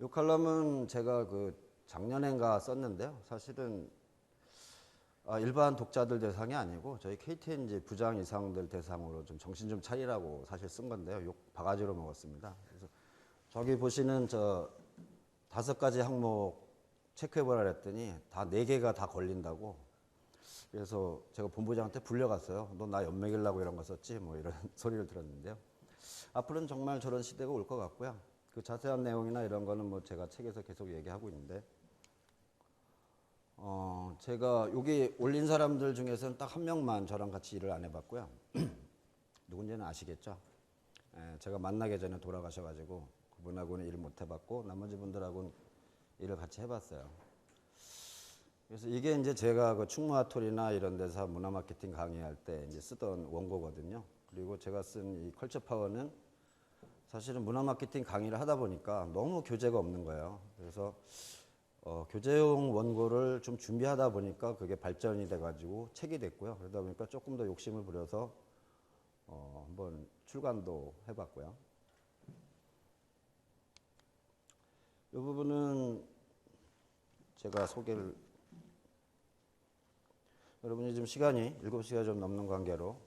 이 칼럼은 제가 작년엔가 썼는데요. 사실은 일반 독자들 대상이 아니고 저희 KTNG 부장 이상들 대상으로 좀 정신 좀 차리라고 사실 쓴 건데요. 욕 바가지로 먹었습니다. 그래서 저기 보시는 저 5가지 항목 체크해보라 그랬더니 다 4개가 다 걸린다고. 그래서 제가 본부장한테 불려갔어요. 너 나 연맥이려고 이런 거 썼지? 뭐 이런 소리를 들었는데요. 앞으로는 정말 저런 시대가 올 것 같고요. 그 자세한 내용이나 이런 거는 뭐 제가 책에서 계속 얘기하고 있는데, 제가 여기 올린 사람들 중에서는 딱 한 명만 저랑 같이 일을 안 해봤고요. 누군지는 아시겠죠? 제가 만나기 전에 돌아가셔가지고 그분하고는 일을 못 해봤고 나머지 분들하고는 일을 같이 해봤어요. 그래서 이게 이제 제가 그 충무아톨이나 이런 데서 문화 마케팅 강의할 때 이제 쓰던 원고거든요. 그리고 제가 쓴 이 컬처 파워는 사실은 문화 마케팅 강의를 하다 보니까 너무 교재가 없는 거예요. 그래서 교재용 원고를 좀 준비하다 보니까 그게 발전이 돼가지고 책이 됐고요. 그러다 보니까 조금 더 욕심을 부려서 한번 출간도 해봤고요. 이 부분은 제가 소개를, 여러분이 지금 시간이 7시가 좀 넘는 관계로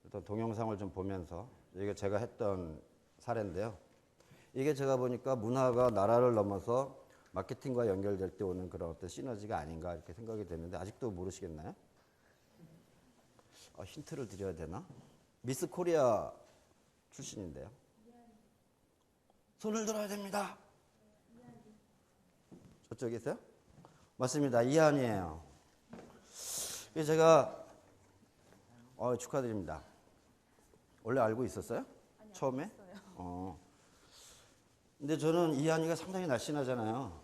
일단 동영상을 좀 보면서, 이게 제가 했던 사례인데요. 이게 제가 보니까 문화가 나라를 넘어서 마케팅과 연결될 때 오는 그런 어떤 시너지가 아닌가 이렇게 생각이 됐는데, 아직도 모르시겠나요? 힌트를 드려야 되나? 미스 코리아 출신인데요. 손을 들어야 됩니다. 저쪽에 있어요? 맞습니다. 이한이에요. 제가 축하드립니다. 원래 알고 있었어요? 아니요, 처음에? 없어요. 근데 저는 이한이가 상당히 날씬하잖아요.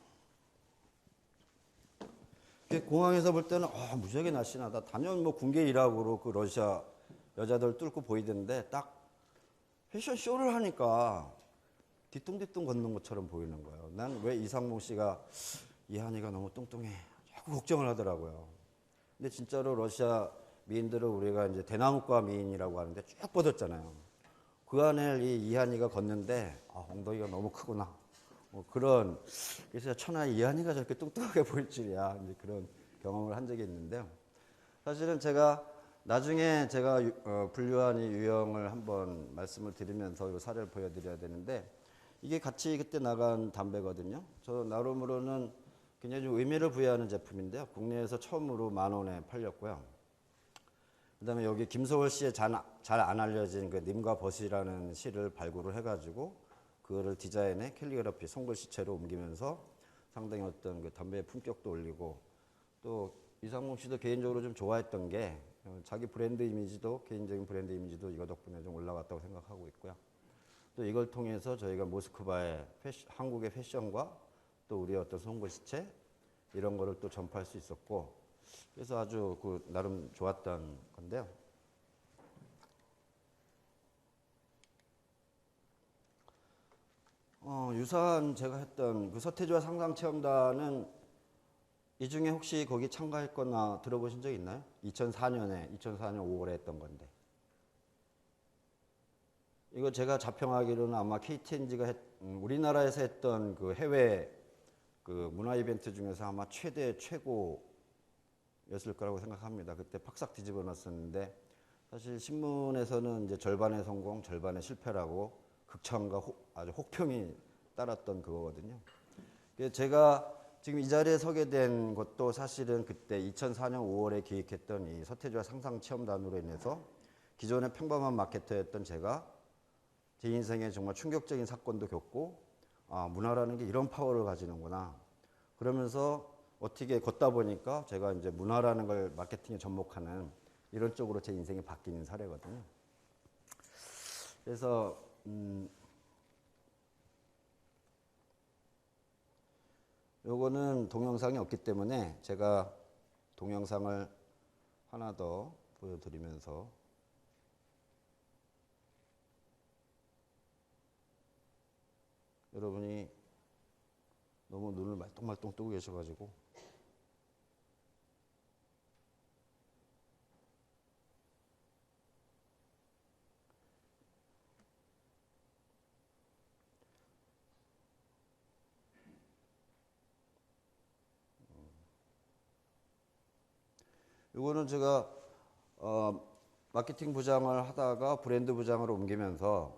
공항에서 볼 때는 무지하게 날씬하다. 단연 뭐 군계 일학으로 그 러시아 여자들 뚫고 보이던데 딱 패션 쇼를 하니까 뒤뚱뒤뚱 걷는 것처럼 보이는 거예요. 난 왜 이상봉 씨가 이한이가 너무 뚱뚱해 자꾸 걱정을 하더라고요. 근데 진짜로 러시아 미인들을 우리가 이제 대나무과 미인이라고 하는데 쭉 뻗었잖아요. 그 안에 이 이한이가 걷는데 엉덩이가 너무 크구나. 뭐 그런, 그래서 천하 이한이가 저렇게 뚱뚱하게 보일 줄이야. 이제 그런 경험을 한 적이 있는데요. 사실은 제가 나중에 제가 분류한 이 유형을 한번 말씀을 드리면서 이 사례를 보여드려야 되는데, 이게 같이 그때 나간 담배거든요. 저 나름으로는 굉장히 좀 의미를 부여하는 제품인데요. 국내에서 처음으로 10,000원에 팔렸고요. 그 다음에 여기 김소월 씨의 잘 안 알려진 그 님과 벗이라는 시를 발굴을 해가지고 그거를 디자인에 캘리그라피 손글씨체로 옮기면서 상당히 어떤 그 담배의 품격도 올리고, 또 이상봉 씨도 개인적으로 좀 좋아했던 게 자기 브랜드 이미지도, 개인적인 브랜드 이미지도 이거 덕분에 좀 올라갔다고 생각하고 있고요. 또 이걸 통해서 저희가 모스크바의 한국의 패션과 또 우리의 어떤 손글씨체 이런 거를 또 전파할 수 있었고, 그래서 아주 나름 좋았던 건데요. 유사한 제가 했던 그 서태지와 상상체험단은 이 중에 혹시 거기 참가했거나 들어보신 적 있나요? 2004년 5월에 했던 건데. 이거 제가 자평하기로는 아마 KTNG가 우리나라에서 했던 그 해외 그 문화 이벤트 중에서 아마 최고였을 거라고 생각합니다. 그때 팍싹 뒤집어 놨었는데, 사실 신문에서는 이제 절반의 성공, 절반의 실패라고 극찬과 아주 혹평이 따랐던 그거거든요. 제가 지금 이 자리에 서게 된 것도 사실은 그때 2004년 5월에 기획했던 이 서태지와 상상체험단으로 인해서 기존의 평범한 마케터였던 제가 제 인생에 정말 충격적인 사건도 겪고, 문화라는 게 이런 파워를 가지는구나. 그러면서 어떻게 걷다 보니까 제가 이제 문화라는 걸 마케팅에 접목하는 이런 쪽으로 제 인생이 바뀌는 사례거든요. 그래서 요거는 동영상이 없기 때문에 제가 동영상을 하나 더 보여드리면서, 여러분이 너무 눈을 말똥말똥 뜨고 계셔가지고 이거는 제가 마케팅 부장을 하다가 브랜드 부장으로 옮기면서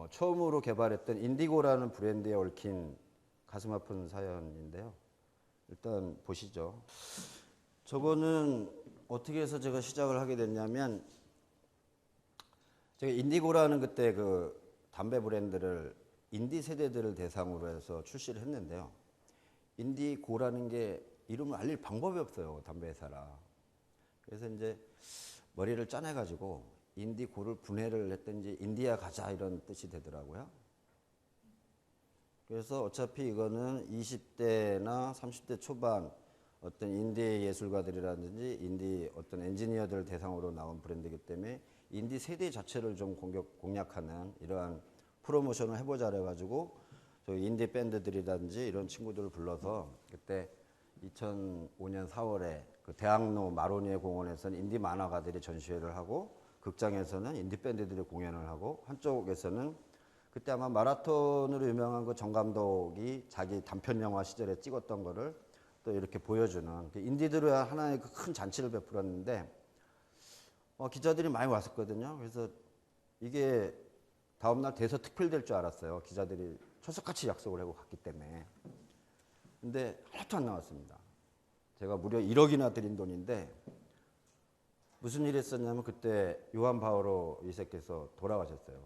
처음으로 개발했던 인디고라는 브랜드에 얽힌 가슴 아픈 사연인데요. 일단 보시죠. 저거는 어떻게 해서 제가 시작을 하게 됐냐면, 제가 인디고라는 그때 그 담배 브랜드를 인디 세대들을 대상으로 해서 출시를 했는데요. 인디고라는 게 이름을 알릴 방법이 없어요, 담배 회사라. 그래서 이제 머리를 짜내가지고 인디고를 분해를 했든지 인디아 가자 이런 뜻이 되더라고요. 그래서 어차피 이거는 20대나 30대 초반 어떤 인디 예술가들이라든지 인디 어떤 엔지니어들 대상으로 나온 브랜드이기 때문에 인디 세대 자체를 좀 공략하는 이러한 프로모션을 해보자 그래가지고 저희 인디 밴드들이라든지 이런 친구들을 불러서 그때 2005년 4월에 그 대학로 마로니에 공원에서는 인디 만화가들이 전시회를 하고 극장에서는 인디 밴드들이 공연을 하고 한쪽에서는 그때 아마 마라톤으로 유명한 그 정 감독이 자기 단편 영화 시절에 찍었던 거를 또 이렇게 보여주는 인디들의 하나의 그 큰 잔치를 베풀었는데 기자들이 많이 왔었거든요. 그래서 이게 다음날 대서특필될 줄 알았어요. 기자들이 철석같이 약속을 하고 갔기 때문에. 근데 하나도 안 나왔습니다. 제가 무려 1억이나 들인 돈인데 무슨 일이 있었냐면 그때 요한 바오로 2세께서 돌아가셨어요.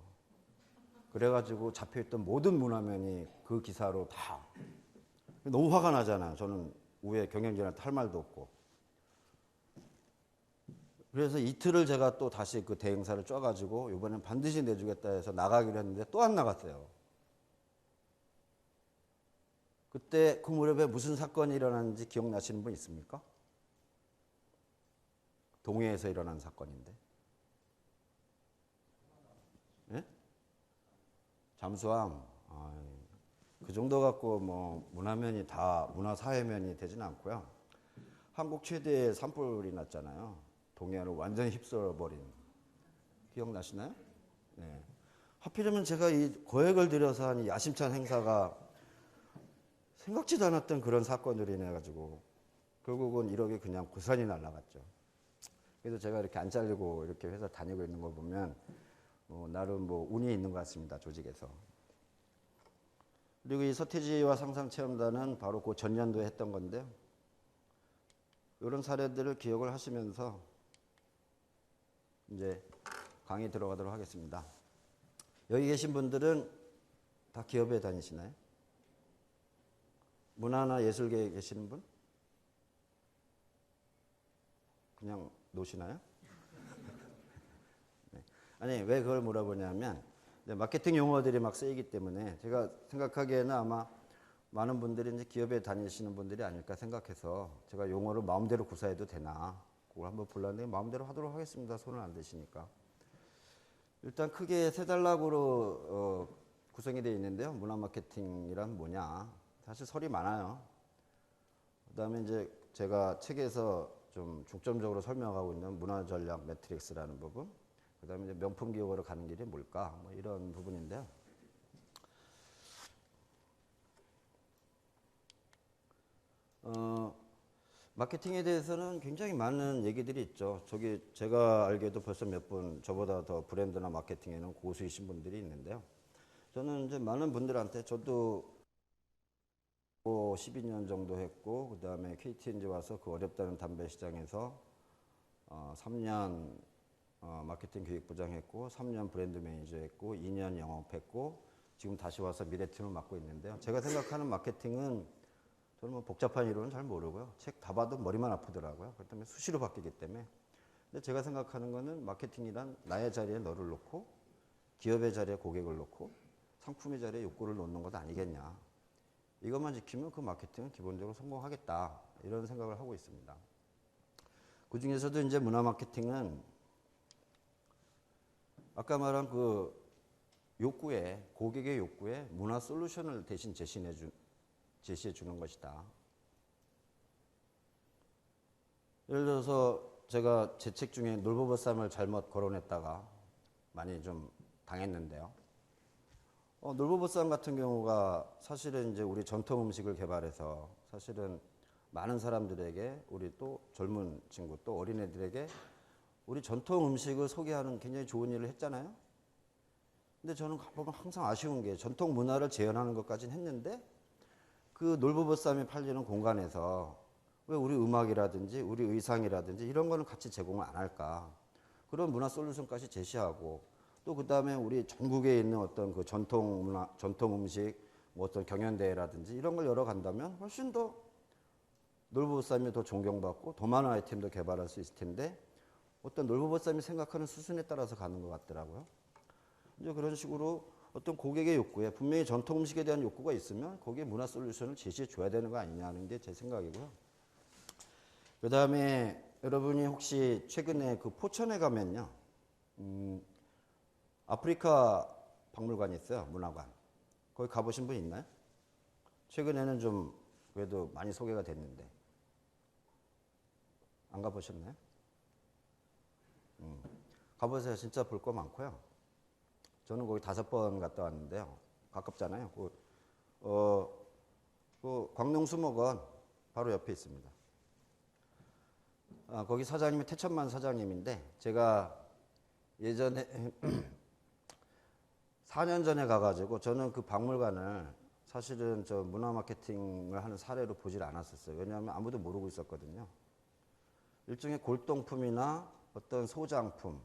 그래가지고 잡혀있던 모든 문화면이 그 기사로 다. 너무 화가 나잖아요. 저는 우에 경영진한테 할 말도 없고. 그래서 이틀을 제가 또 다시 그 대행사를 쪄가지고 이번엔 반드시 내주겠다 해서 나가기로 했는데 또 안 나갔어요. 그때 그 무렵에 무슨 사건이 일어났는지 기억나시는 분 있습니까? 동해에서 일어난 사건인데. 예? 잠수함. 그 정도 갖고 뭐 문화면이 다 문화사회면이 되지는 않고요. 한국 최대의 산불이 났잖아요. 동해안을 완전히 휩쓸어버린. 기억나시나요? 네. 하필이면 제가 이 거액을 들여서 한 야심찬 행사가 생각지도 않았던 그런 사건들이 인해가지고 결국은 1억이 그냥 고스란히 날아갔죠. 그래서 제가 이렇게 안 잘리고 이렇게 회사 다니고 있는 걸 보면 나름 뭐 운이 있는 것 같습니다. 조직에서. 그리고 이 서태지와 상상체험단은 바로 그 전년도에 했던 건데요. 이런 사례들을 기억을 하시면서 이제 강의 들어가도록 하겠습니다. 여기 계신 분들은 다 기업에 다니시나요? 문화나 예술계에 계시는 분? 그냥 노시나요? 네. 아니 왜 그걸 물어보냐면 마케팅 용어들이 막 쓰이기 때문에 제가 생각하기에는 아마 많은 분들이 이제 기업에 다니시는 분들이 아닐까 생각해서 제가 용어를 마음대로 구사해도 되나 그걸 한번 볼랐는데 마음대로 하도록 하겠습니다. 손을 안 대시니까. 일단 크게 세 단락으로 구성이 되어 있는데요. 문화 마케팅이란 뭐냐? 사실 설이 많아요. 그다음에 이제 제가 책에서 좀 중점적으로 설명하고 있는 문화 전략 매트릭스라는 부분. 그다음에 이제 명품 기업으로 가는 길이 뭘까? 뭐 이런 부분인데요. 마케팅에 대해서는 굉장히 많은 얘기들이 있죠. 저기 제가 알기에도 벌써 몇 분 저보다 더 브랜드나 마케팅에는 고수이신 분들이 있는데요. 저는 이제 많은 분들한테 저도 12년 정도 했고 그다음에 KTNG 와서 그 어렵다는 담배 시장에서 3년 마케팅 기획부장 했고 3년 브랜드 매니저 했고 2년 영업했고 지금 다시 와서 미래팀을 맡고 있는데요. 제가 생각하는 마케팅은 저는 뭐 복잡한 이론은 잘 모르고요. 책 다 봐도 머리만 아프더라고요. 그렇기 때문에 수시로 바뀌기 때문에. 근데 제가 생각하는 거는 마케팅이란 나의 자리에 너를 놓고 기업의 자리에 고객을 놓고 상품의 자리에 욕구를 놓는 것 아니겠냐. 이것만 지키면 그 마케팅은 기본적으로 성공하겠다. 이런 생각을 하고 있습니다. 그 중에서도 이제 문화 마케팅은 아까 말한 그 욕구에, 고객의 욕구에 문화 솔루션을 대신 제시해 주는 것이다. 예를 들어서 제가 제 책 중에 놀보버쌈을 잘못 거론했다가 많이 좀 당했는데요. 놀보버쌈 같은 경우가 사실은 이제 우리 전통 음식을 개발해서 사실은 많은 사람들에게, 우리 또 젊은 친구 또 어린애들에게 우리 전통 음식을 소개하는 굉장히 좋은 일을 했잖아요. 근데 저는 보면 항상 아쉬운 게 전통 문화를 재현하는 것까지는 했는데 그 놀부보쌈이 팔리는 공간에서 왜 우리 음악이라든지 우리 의상이라든지 이런 거는 같이 제공을 안 할까? 그런 문화 솔루션까지 제시하고 또 그 다음에 우리 전국에 있는 어떤 그 전통 문화, 전통 음식, 뭐 어떤 경연대회라든지 이런 걸 열어간다면 훨씬 더 놀부보쌈이 더 존경받고 더 많은 아이템도 개발할 수 있을 텐데 어떤 놀부보쌈이 생각하는 수준에 따라서 가는 것 같더라고요. 이제 그런 식으로 어떤 고객의 욕구에 분명히 전통 음식에 대한 욕구가 있으면 거기에 문화 솔루션을 제시해 줘야 되는 거 아니냐는 게 제 생각이고요. 그 다음에 여러분이 혹시 최근에 그 포천에 가면요, 아프리카 박물관이 있어요. 문화관. 거기 가보신 분 있나요? 최근에는 좀 그래도 많이 소개가 됐는데 안 가보셨나요? 가보세요. 진짜 볼 거 많고요. 저는 거기 5번 갔다 왔는데요. 가깝잖아요. 그 광릉수목원 바로 옆에 있습니다. 거기 사장님이 태천만 사장님인데 제가 예전에 4년 전에 가가지고 저는 그 박물관을 사실은 저 문화 마케팅을 하는 사례로 보질 않았었어요. 왜냐하면 아무도 모르고 있었거든요. 일종의 골동품이나 어떤 소장품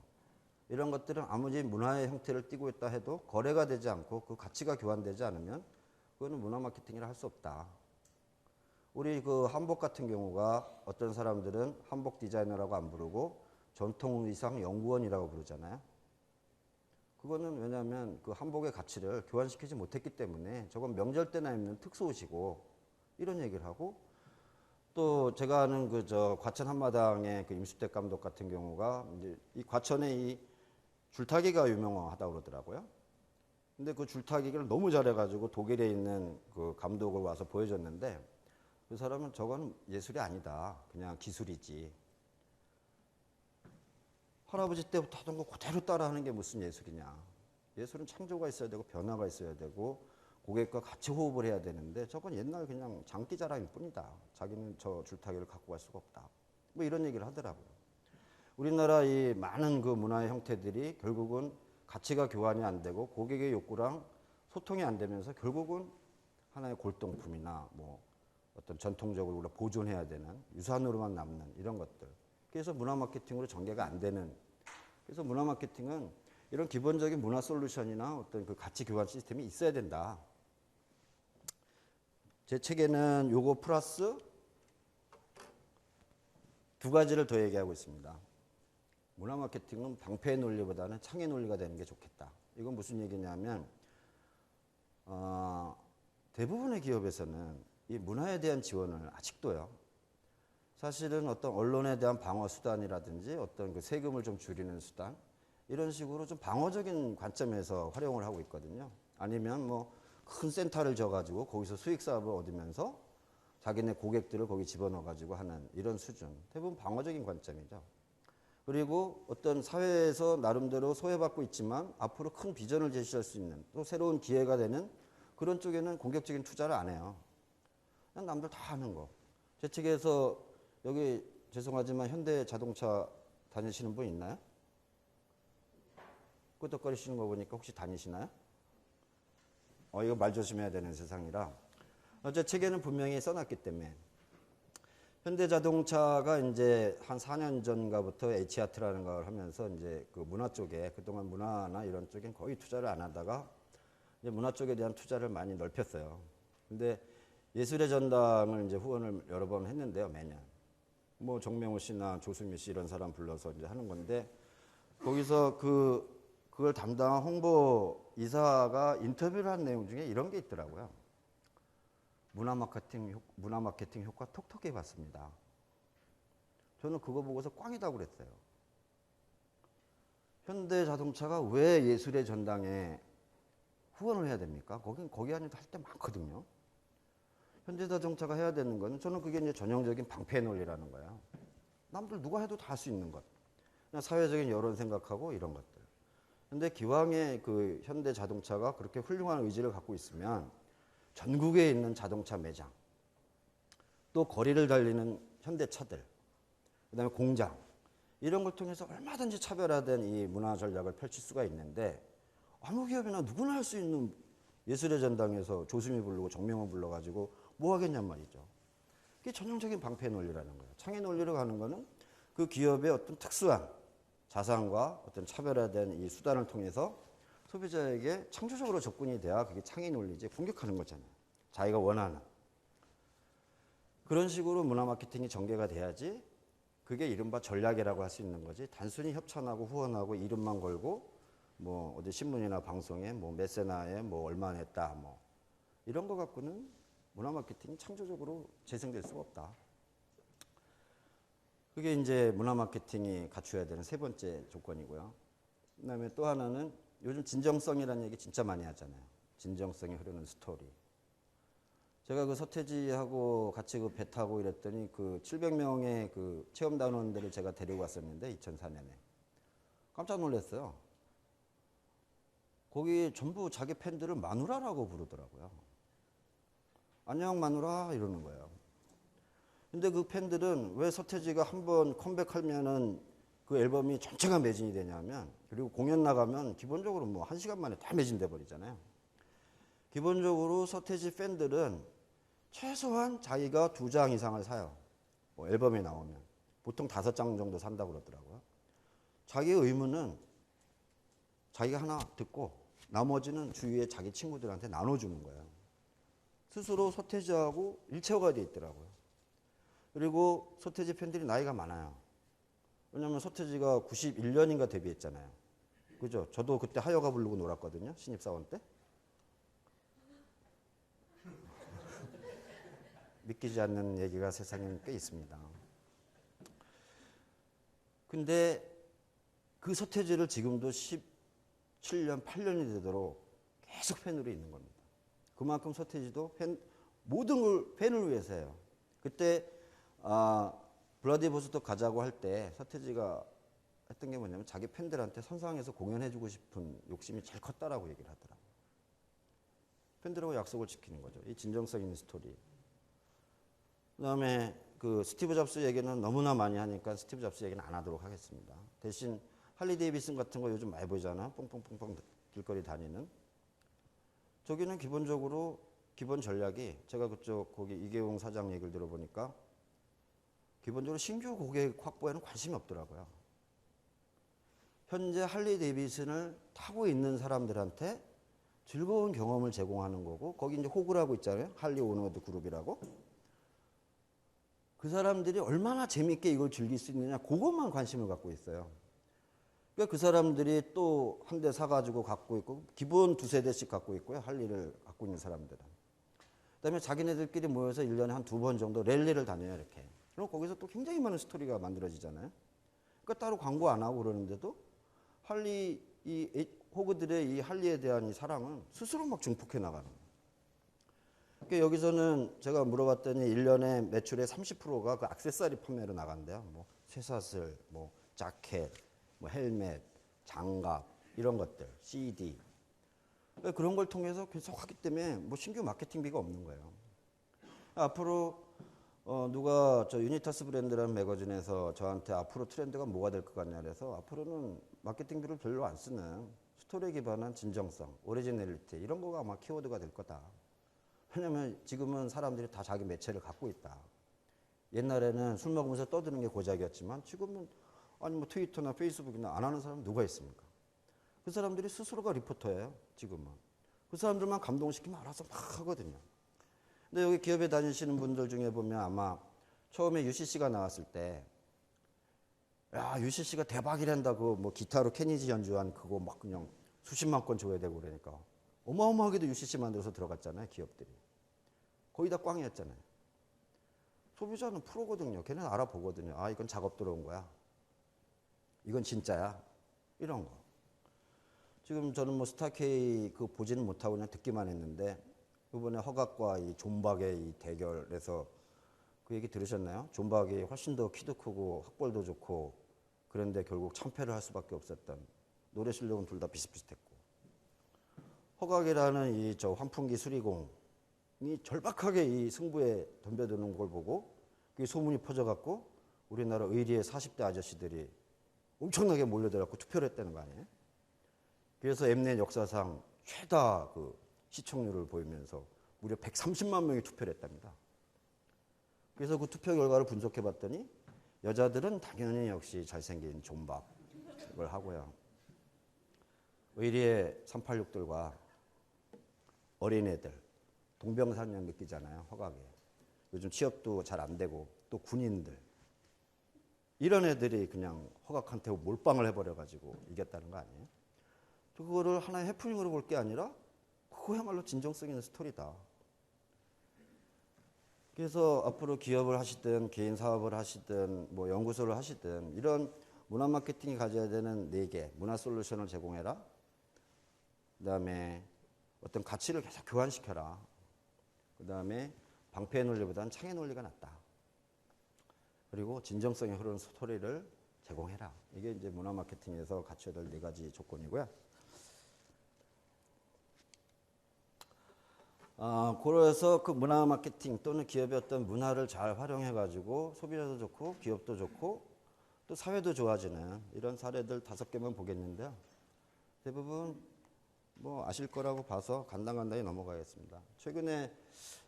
이런 것들은 아무리 문화의 형태를 띠고 있다 해도 거래가 되지 않고 그 가치가 교환되지 않으면 그거는 문화 마케팅이라 할 수 없다. 우리 그 한복 같은 경우가 어떤 사람들은 한복 디자이너라고 안 부르고 전통 의상 연구원이라고 부르잖아요. 그거는 왜냐하면 그 한복의 가치를 교환시키지 못했기 때문에 저건 명절 때나 입는 특수옷이고 이런 얘기를 하고 또 제가 아는 그 저 과천 한마당의 그 임수택 감독 같은 경우가 이제 이 과천에 이 줄타기가 유명하다고 그러더라고요. 근데 그 줄타기를 너무 잘해가지고 독일에 있는 그 감독을 와서 보여줬는데 그 사람은 저건 예술이 아니다. 그냥 기술이지. 할아버지 때부터 하던 거 그대로 따라하는 게 무슨 예술이냐. 예술은 창조가 있어야 되고 변화가 있어야 되고 고객과 같이 호흡을 해야 되는데 저건 옛날 그냥 장기자랑일 뿐이다. 자기는 저 줄타기를 갖고 갈 수가 없다. 뭐 이런 얘기를 하더라고요. 우리나라 이 많은 그 문화의 형태들이 결국은 가치가 교환이 안 되고 고객의 욕구랑 소통이 안 되면서 결국은 하나의 골동품이나 뭐 어떤 전통적으로 우리가 보존해야 되는 유산으로만 남는 이런 것들. 그래서 문화 마케팅으로 전개가 안 되는. 그래서 문화 마케팅은 이런 기본적인 문화 솔루션이나 어떤 그 가치 교환 시스템이 있어야 된다. 제 책에는 요거 플러스 2가지를 더 얘기하고 있습니다. 문화 마케팅은 방패의 논리보다는 창의 논리가 되는 게 좋겠다. 이건 무슨 얘기냐면 대부분의 기업에서는 이 문화에 대한 지원을 아직도요. 사실은 어떤 언론에 대한 방어 수단이라든지 어떤 그 세금을 좀 줄이는 수단 이런 식으로 좀 방어적인 관점에서 활용을 하고 있거든요. 아니면 뭐 큰 센터를 져가지고 거기서 수익 사업을 얻으면서 자기네 고객들을 거기 집어넣어가지고 하는 이런 수준. 대부분 방어적인 관점이죠. 그리고 어떤 사회에서 나름대로 소외받고 있지만 앞으로 큰 비전을 제시할 수 있는 또 새로운 기회가 되는 그런 쪽에는 공격적인 투자를 안 해요. 그냥 남들 다 하는 거. 제 책에서 여기 죄송하지만 현대자동차 다니시는 분 있나요? 끄덕거리시는 거 보니까 혹시 다니시나요? 이거 말 조심해야 되는 세상이라. 제 책에는 분명히 써놨기 때문에. 현대자동차가 이제 한 4년 전가부터 H아트라는 걸 하면서 이제 그 문화 쪽에 그동안 문화나 이런 쪽엔 거의 투자를 안 하다가 이제 문화 쪽에 대한 투자를 많이 넓혔어요. 근데 예술의 전당을 이제 후원을 여러 번 했는데요, 매년. 뭐 정명호 씨나 조수미 씨 이런 사람 불러서 이제 하는 건데 거기서 그걸 담당한 홍보 이사가 인터뷰를 한 내용 중에 이런 게 있더라고요. 문화 마케팅 효과 톡톡히 봤습니다. 저는 그거 보고서 꽝이다고 그랬어요. 현대자동차가 왜 예술의 전당에 후원을 해야 됩니까? 거기 아니도 할 때 많거든요. 현대자동차가 해야 되는 거는 저는 그게 이제 전형적인 방패 논리라는 거예요. 남들 누가 해도 다 할 수 있는 것. 그냥 사회적인 여론 생각하고 이런 것들. 근데 기왕에 그 현대자동차가 그렇게 훌륭한 의지를 갖고 있으면 전국에 있는 자동차 매장 또 거리를 달리는 현대차들, 그다음에 공장 이런 걸 통해서 얼마든지 차별화된 이 문화 전략을 펼칠 수가 있는데 아무 기업이나 누구나 할 수 있는 예술의 전당에서 조수미 부르고 정명호 불러가지고 뭐 하겠냔 말이죠. 그게 전형적인 방패 논리라는 거예요. 창의 논리로 가는 거는 그 기업의 어떤 특수한 자산과 어떤 차별화된 이 수단을 통해서 소비자에게 창조적으로 접근이 돼야 그게 창의 논리지 공격하는 거잖아요. 자기가 원하는. 그런 식으로 문화 마케팅이 전개가 돼야지 그게 이른바 전략이라고 할 수 있는 거지. 단순히 협찬하고 후원하고 이름만 걸고 뭐 어디 신문이나 방송에 뭐 메세나에 뭐 얼마 냈다 뭐 이런 거 갖고는 문화 마케팅이 창조적으로 재생될 수가 없다. 그게 이제 문화 마케팅이 갖춰야 되는 세 번째 조건이고요. 그다음에 또 하나는 요즘 진정성이라는 얘기 진짜 많이 하잖아요. 진정성이 흐르는 스토리. 제가 그 서태지하고 같이 그 배 타고 이랬더니 그 700명의 그 체험단원들을 제가 데리고 왔었는데 2004년에 깜짝 놀랐어요. 거기 전부 자기 팬들을 마누라라고 부르더라고요. 안녕 마누라 이러는 거예요. 근데 그 팬들은 왜 서태지가 한번 컴백하면은 그 앨범이 전체가 매진이 되냐면 그리고 공연 나가면 기본적으로 뭐 1시간 만에 다 매진돼 버리잖아요. 기본적으로 서태지 팬들은 최소한 자기가 2장 이상을 사요. 뭐 앨범이 나오면. 보통 5장 정도 산다고 그러더라고요. 자기의 의무는 자기가 하나 듣고 나머지는 주위에 자기 친구들한테 나눠주는 거예요. 스스로 서태지하고 일체화가 돼 있더라고요. 그리고 서태지 팬들이 나이가 많아요. 왜냐면 서태지가 91년인가 데뷔했잖아요. 그죠? 저도 그때 하여가 부르고 놀았거든요. 신입사원 때. 믿기지 않는 얘기가 세상에 꽤 있습니다. 근데 그 서태지를 지금도 17년, 8년이 되도록 계속 팬으로 있는 겁니다. 그만큼 서태지도 모든 걸 팬을 위해서 해요. 그때 블라디보스토크 가자고 할 때 서태지가 했던 게 뭐냐면 자기 팬들한테 선상에서 공연해주고 싶은 욕심이 제일 컸다라고 얘기를 하더라고요. 팬들하고 약속을 지키는 거죠. 이 진정성 있는 스토리. 그다음에 그 스티브 잡스 얘기는 너무나 많이 하니까 스티브 잡스 얘기는 안 하도록 하겠습니다. 대신 할리 데이비슨 같은 거 요즘 많이 보잖아. 뽕뽕뽕뽕 길거리 다니는. 저기는 기본적으로 기본 전략이 제가 그쪽 거기 이계용 사장 얘기를 들어보니까 기본적으로 신규 고객 확보에는 관심이 없더라고요. 현재 할리 데이비슨을 타고 있는 사람들한테 즐거운 경험을 제공하는 거고 거기 이제 호구라고 있잖아요. 할리 오너드 그룹이라고. 그 사람들이 얼마나 재밌게 이걸 즐길 수 있느냐 그것만 관심을 갖고 있어요. 그러니까 그 사람들이 또 한 대 사가지고 갖고 있고 기본 2세대씩 갖고 있고요. 할리를 갖고 있는 사람들은. 그다음에 자기네들끼리 모여서 1년에 한 2번 정도 랠리를 다녀요. 이렇게. 그럼 거기서 또 굉장히 많은 스토리가 만들어지잖아요. 그러니까 따로 광고 안 하고 그러는데도 할리 이 호그들의 이 할리에 대한 이 사랑은 스스로 막 증폭해 나가는 거예요. 그러니까 여기서는 제가 물어봤더니 1년에 매출의 30%가 그 액세서리 판매로 나간대요. 뭐 쇠사슬, 뭐 자켓, 뭐 헬멧, 장갑 이런 것들, CD. 그러니까 그런 걸 통해서 계속 하기 때문에 뭐 신규 마케팅비가 없는 거예요. 앞으로 누가 저 유니타스 브랜드라는 매거진에서 저한테 앞으로 트렌드가 뭐가 될 것 같냐 그래서 앞으로는 마케팅비를 별로 안 쓰는 스토리에 기반한 진정성, 오리지널리티 이런 거가 아마 키워드가 될 거다. 왜냐면 지금은 사람들이 다 자기 매체를 갖고 있다. 옛날에는 술 먹으면서 떠드는 게 고작이었지만 지금은 아니 뭐 트위터나 페이스북이나 안 하는 사람 누가 있습니까? 그 사람들이 스스로가 리포터예요. 지금은. 그 사람들만 감동시키면 알아서 막 하거든요. 근데 여기 기업에 다니시는 분들 중에 보면 아마 처음에 UCC가 나왔을 때 야, UCC가 대박이란다고 뭐 기타로 케니지 연주한 그거 막 그냥 수십만 건 줘야 되고 그러니까 어마어마하게도 UCC 만들어서 들어갔잖아요. 기업들이. 거의 다 꽝이었잖아요. 소비자는 프로거든요. 걔는 알아보거든요. 아, 이건 작업 들어온 거야. 이건 진짜야. 이런 거. 지금 저는 뭐 스타K 그 보지는 못하고 그냥 듣기만 했는데 이번에 허각과 이 존박의 이 대결에서 그 얘기 들으셨나요? 존박이 훨씬 더 키도 크고 학벌도 좋고 그런데 결국 참패를 할 수밖에 없었던 노래 실력은 둘 다 비슷비슷했고 허각이라는 이 저 환풍기 수리공 절박하게 이 승부에 덤벼드는 걸 보고 그게 소문이 퍼져갖고 우리나라 의리의 40대 아저씨들이 엄청나게 몰려들어갖고 투표를 했다는 거 아니에요? 그래서 엠넷 역사상 최다 그 시청률을 보이면서 무려 130만 명이 투표를 했답니다. 그래서 그 투표 결과를 분석해 봤더니 여자들은 당연히 역시 잘생긴 존박을 하고요. 의리의 386들과 어린애들, 동병상련 느끼잖아요, 허각에. 요즘 취업도 잘 안 되고 또 군인들. 이런 애들이 그냥 허각한테 몰빵을 해버려가지고 이겼다는 거 아니에요? 그거를 하나의 해프닝으로 볼 게 아니라 그거야말로 진정성 있는 스토리다. 그래서 앞으로 기업을 하시든 개인 사업을 하시든 뭐 연구소를 하시든 이런 문화 마케팅이 가져야 되는 4개, 문화 솔루션을 제공해라. 그다음에 어떤 가치를 계속 교환시켜라. 그다음에 방패의 논리보다는 창의 논리가 낫다. 그리고 진정성이 흐르는 스토리를 제공해라. 이게 이제 문화 마케팅에서 갖춰야 될 4가지 조건이고요. 그래서 그 문화 마케팅 또는 기업의 어떤 문화를 잘 활용해가지고 소비자도 좋고 기업도 좋고 또 사회도 좋아지는 이런 사례들 5개만 보겠는데요. 대부분 뭐 아실 거라고 봐서 간단간단히 넘어가겠습니다. 최근에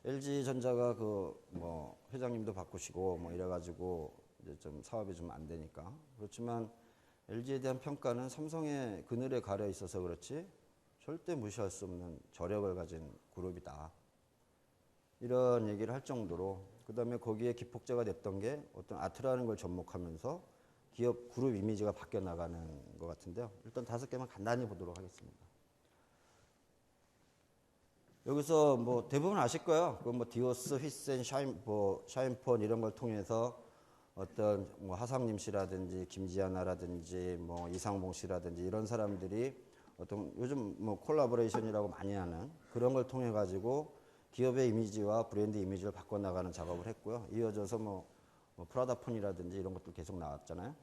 LG전자가 그 뭐 회장님도 바꾸시고 뭐 이래가지고 이제 좀 사업이 좀 안 되니까 그렇지만 LG에 대한 평가는 삼성의 그늘에 가려 있어서 그렇지 절대 무시할 수 없는 저력을 가진 그룹이다. 이런 얘기를 할 정도로 그다음에 거기에 기폭제가 됐던 게 어떤 아트라는 걸 접목하면서 기업 그룹 이미지가 바뀌어 나가는 것 같은데요. 일단 5개만 간단히 보도록 하겠습니다. 여기서 뭐 대부분 아실 거예요. 그 뭐 디오스, 휘센, 샤인폰 이런 걸 통해서 어떤 뭐 하상림 씨라든지 김지아나라든지 뭐 이상봉 씨라든지 이런 사람들이 어떤 요즘 뭐 콜라보레이션이라고 많이 하는 그런 걸 통해 가지고 기업의 이미지와 브랜드 이미지를 바꿔나가는 작업을 했고요. 이어져서 뭐 프라다폰이라든지 이런 것도 계속 나왔잖아요.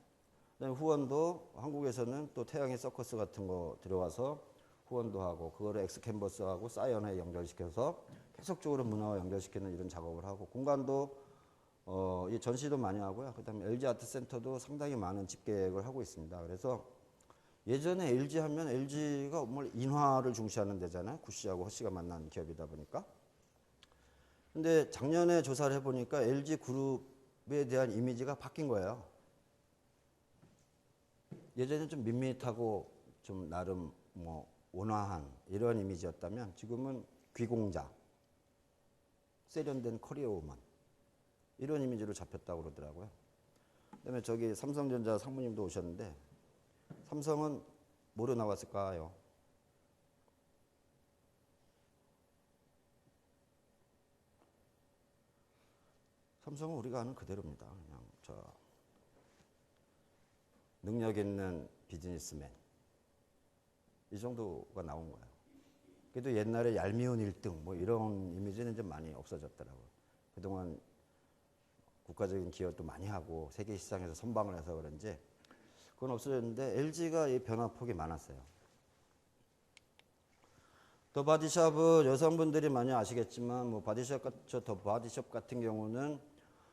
그다음에 후원도 한국에서는 또 태양의 서커스 같은 거 들어와서 후원도 하고 그거를 엑스캔버스하고 사이언에 연결시켜서 계속적으로 문화와 연결시키는 이런 작업을 하고 공간도 이 전시도 많이 하고요. 그다음에 LG 아트센터도 상당히 많은 집계획을 하고 있습니다. 그래서 예전에 LG 하면 LG가 뭘 인화를 중시하는 데잖아요. 구씨하고 허씨가 만난 기업이다 보니까. 근데 작년에 조사를 해보니까 LG 그룹에 대한 이미지가 바뀐 거예요. 예전에 좀 밋밋하고 좀 나름 뭐 온화한 이런 이미지였다면 지금은 귀공자, 세련된 커리어 우먼 이런 이미지로 잡혔다고 그러더라고요. 그다음에 저기 삼성전자 상무님도 오셨는데 삼성은 뭐로 나왔을까요? 삼성은 우리가 아는 그대로입니다. 그냥 저 능력 있는 비즈니스맨 이 정도가 나온 거예요. 그래도 옛날에 얄미운 1등 뭐 이런 이미지는 좀 많이 없어졌더라고요. 그동안 국가적인 기여도 많이 하고 세계 시장에서 선방을 해서 그런지 그건 없어졌는데 LG가 이 변화폭이 많았어요. 더 바디샵은 여성분들이 많이 아시겠지만 뭐 더 바디샵 같은 경우는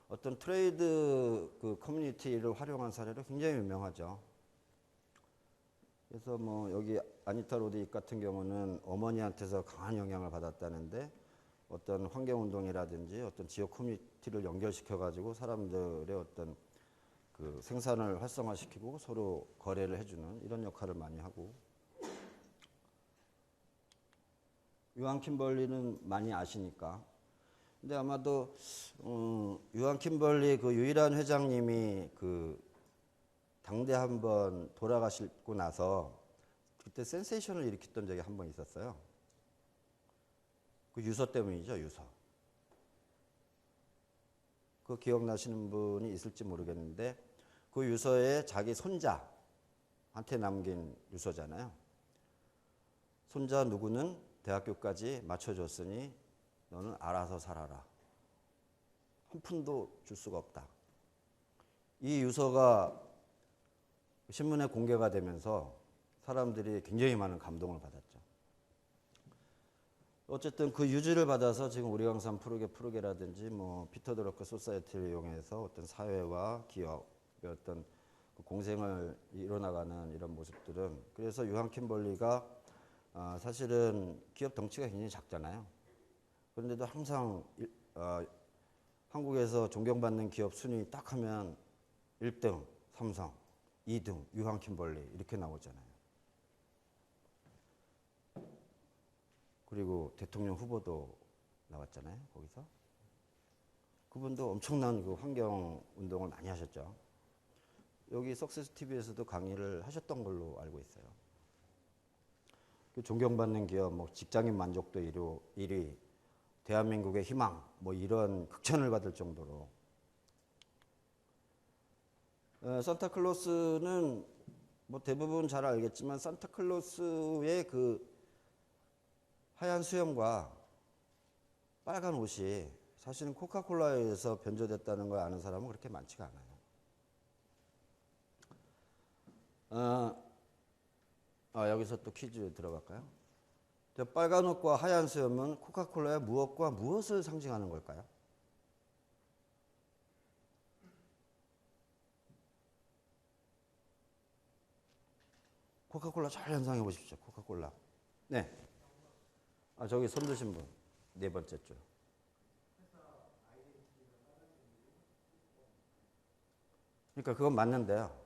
어떤 트레이드 그 커뮤니티를 활용한 사례로 굉장히 유명하죠. 그래서 뭐 여기 아니타 로디 같은 경우는 어머니한테서 강한 영향을 받았다는데 어떤 환경운동이라든지 어떤 지역 커뮤니티를 연결시켜가지고 사람들의 어떤 그 생산을 활성화시키고 서로 거래를 해주는 이런 역할을 많이 하고 유한 킴벌리는 많이 아시니까 근데 아마도 유한 킴벌리 그 유일한 회장님이 그 당대 한번 돌아가시고 나서 그때 센세이션을 일으켰던 적이 한 번 있었어요. 그 유서 때문이죠, 유서. 그 기억나시는 분이 있을지 모르겠는데 그 유서에 자기 손자한테 남긴 유서잖아요. 손자 누구는 대학교까지 맞춰줬으니 너는 알아서 살아라. 한 푼도 줄 수가 없다. 이 유서가 신문에 공개가 되면서 사람들이 굉장히 많은 감동을 받았죠. 어쨌든 그 유지를 받아서 지금 우리 강산 푸르게라든지 뭐 피터 드러크 소사이티를 이용해서 어떤 사회와 기업의 어떤 그 공생을 이뤄나가는 이런 모습들은, 그래서 유한 킴벌리가 사실은 기업 덩치가 굉장히 작잖아요. 그런데도 항상 한국에서 존경받는 기업 순위 딱 하면 1등 삼성, 2등 유한 킴벌리 이렇게 나오잖아요. 그리고 대통령 후보도 나왔잖아요, 거기서. 그분도 엄청난 그 환경 운동을 많이 하셨죠. 여기 석세스 TV에서도 강의를 하셨던 걸로 알고 있어요. 그 존경받는 기업, 뭐 직장인 만족도 1위, 대한민국의 희망, 뭐 이런 극찬을 받을 정도로. 산타클로스는 뭐 대부분 잘 알겠지만 산타클로스의 그 하얀 수염과 빨간 옷이 사실은 코카콜라에서 변조됐다는 걸 아는 사람은 그렇게 많지가 않아요. 여기서 또 퀴즈 들어갈까요? 저 빨간 옷과 하얀 수염은 코카콜라의 무엇과 무엇을 상징하는 걸까요? 코카콜라 잘 연상해 보십시오. 코카콜라. 네. 저기 손 드신 분. 네 번째 줄. 그러니까 그건 맞는데요.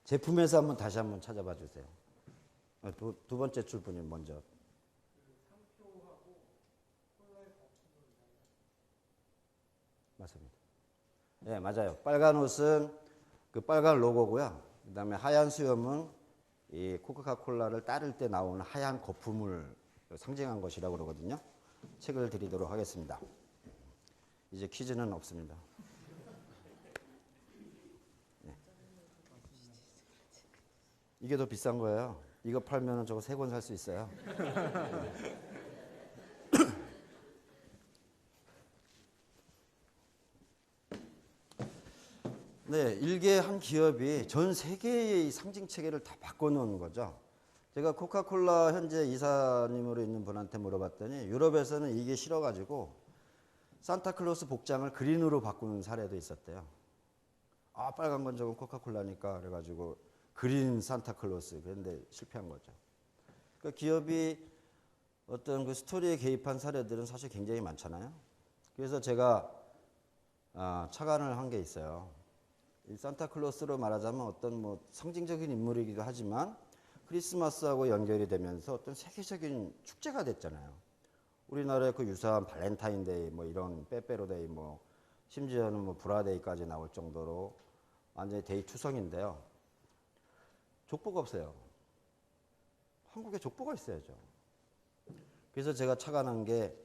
제품에서 다시 한번 찾아봐 주세요. 두 번째 줄 분이 먼저. 맞습니다. 네, 맞아요. 빨간 옷은 그 빨간 로고고요. 그 다음에 하얀 수염은 이 코카콜라를 따를 때 나오는 하얀 거품을 상징한 것이라고 그러거든요. 책을 드리도록 하겠습니다. 이제 퀴즈는 없습니다. 네. 이게 더 비싼 거예요. 이거 팔면 저거 3권 살 수 있어요. 네, 일개 한 기업이 전 세계의 상징 체계를 다 바꿔놓은 거죠. 제가 코카콜라 현재 이사님으로 있는 분한테 물어봤더니 유럽에서는 이게 싫어가지고 산타클로스 복장을 그린으로 바꾸는 사례도 있었대요. 빨간 건 저건 코카콜라니까 그래가지고 그린 산타클로스, 그런데 실패한 거죠. 그러니까 기업이 어떤 그 스토리에 개입한 사례들은 사실 굉장히 많잖아요. 그래서 제가 착안을 한 게 있어요. 이 산타클로스로 말하자면 어떤 뭐 상징적인 인물이기도 하지만 크리스마스하고 연결이 되면서 어떤 세계적인 축제가 됐잖아요. 우리나라의 그 유사한 발렌타인데이, 뭐 이런 빼빼로데이, 뭐 심지어는 뭐 브라데이까지 나올 정도로 완전히 데이 투성인데요. 족보가 없어요. 한국에 족보가 있어야죠. 그래서 제가 착안한 게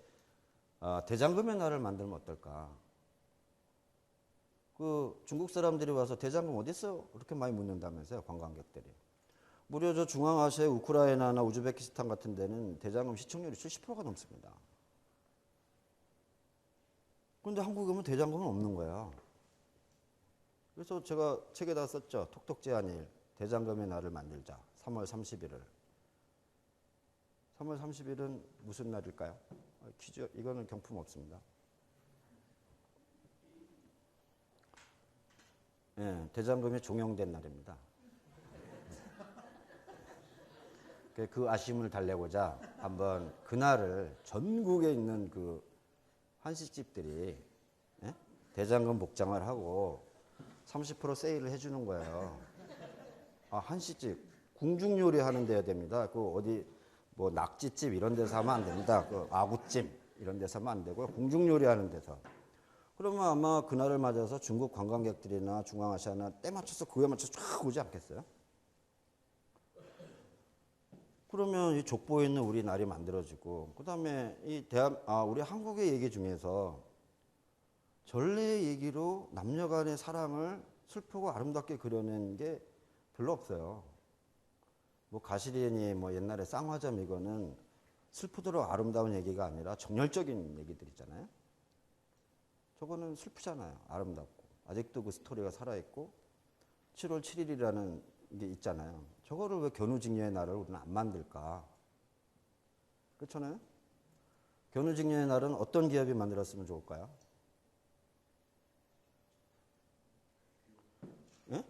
대장금의 날을 만들면 어떨까? 그 중국 사람들이 와서 대장금 어디 있어? 그렇게 많이 묻는다면서요, 관광객들이. 무려 저 중앙아시아의 우크라이나나 우즈베키스탄 같은 데는 대장금 시청률이 70%가 넘습니다. 그런데 한국에 오면 대장금은 없는 거예요. 그래서 제가 책에다 썼죠. 톡톡 제한일, 대장금의 날을 만들자. 3월 30일을. 3월 30일은 무슨 날일까요? 퀴즈, 이거는 경품 없습니다. 네, 대장금이 종영된 날입니다. 그 아쉬움을 달래고자 한번 그날을 전국에 있는 그 한식집들이 대장금 복장을 하고 30% 세일을 해주는 거예요. 한식집 궁중 요리 하는 데야 됩니다. 그 어디 뭐 낙지집 이런 데서 하면 안 됩니다. 그 아구찜 이런 데서 하면 안 되고요. 궁중 요리 하는 데서. 그러면 아마 그날을 맞아서 중국 관광객들이나 중앙아시아나 때 맞춰서 그에 맞춰서 쫙 오지 않겠어요? 그러면 이 족보에 있는 우리 날이 만들어지고, 그 다음에 우리 한국의 얘기 중에서 전래 얘기로 남녀 간의 사랑을 슬프고 아름답게 그려낸 게 별로 없어요. 뭐 가시리니 뭐 옛날에 쌍화점 이거는 슬프도록 아름다운 얘기가 아니라 정열적인 얘기들 있잖아요. 저거는 슬프잖아요. 아름답고. 아직도 그 스토리가 살아있고 7월 7일이라는 게 있잖아요. 저거를 왜 견우직녀의 날을 우리는 안 만들까? 그렇잖아요. 견우직녀의 날은 어떤 기업이 만들었으면 좋을까요? 예?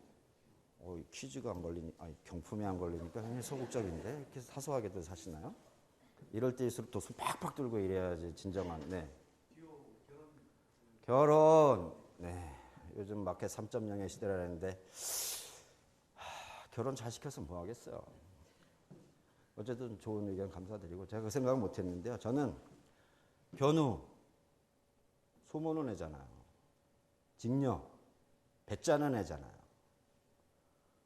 이 퀴즈가 안 걸리니, 아니, 경품이 안 걸리니까 굉장히 소극적인데, 이렇게 사소하게도 사시나요? 이럴 때일수록 또 손 팍팍 들고 이래야지 진정한, 네. 결혼. 네. 요즘 마켓 3.0의 시대라는데, 결혼 잘 시켜서 뭐 하겠어요. 어쨌든 좋은 의견 감사드리고, 제가 그 생각은 못 했는데요. 저는 견우, 소모는 애잖아요. 직녀, 배짜는 애잖아요.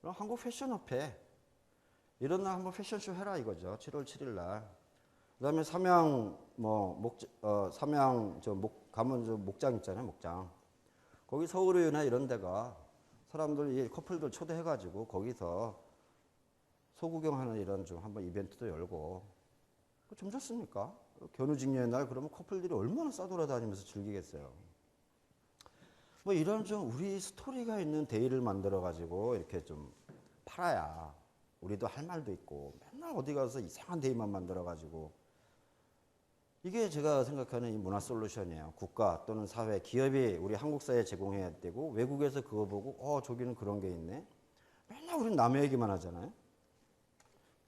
그럼 한국 패션협회, 이런 날 한번 패션쇼 해라 이거죠. 7월 7일 날. 그 다음에 삼양, 가면 목장 있잖아요, 목장. 거기 서울의나 이런 데가 사람들, 커플들 초대해가지고 거기서 소구경하는 이런 좀 한번 이벤트도 열고. 좀 좋습니까? 견우직녀의 날 그러면 커플들이 얼마나 싸돌아다니면서 즐기겠어요. 뭐 이런 좀 우리 스토리가 있는 데이를 만들어가지고 이렇게 좀 팔아야 우리도 할 말도 있고 맨날 어디 가서 이상한 데이만 만들어가지고 이게 제가 생각하는 이 문화 솔루션이에요. 국가 또는 사회, 기업이 우리 한국 사회에 제공해야 되고 외국에서 그거 보고 저기는 그런 게 있네. 맨날 우리는 남의 얘기만 하잖아요.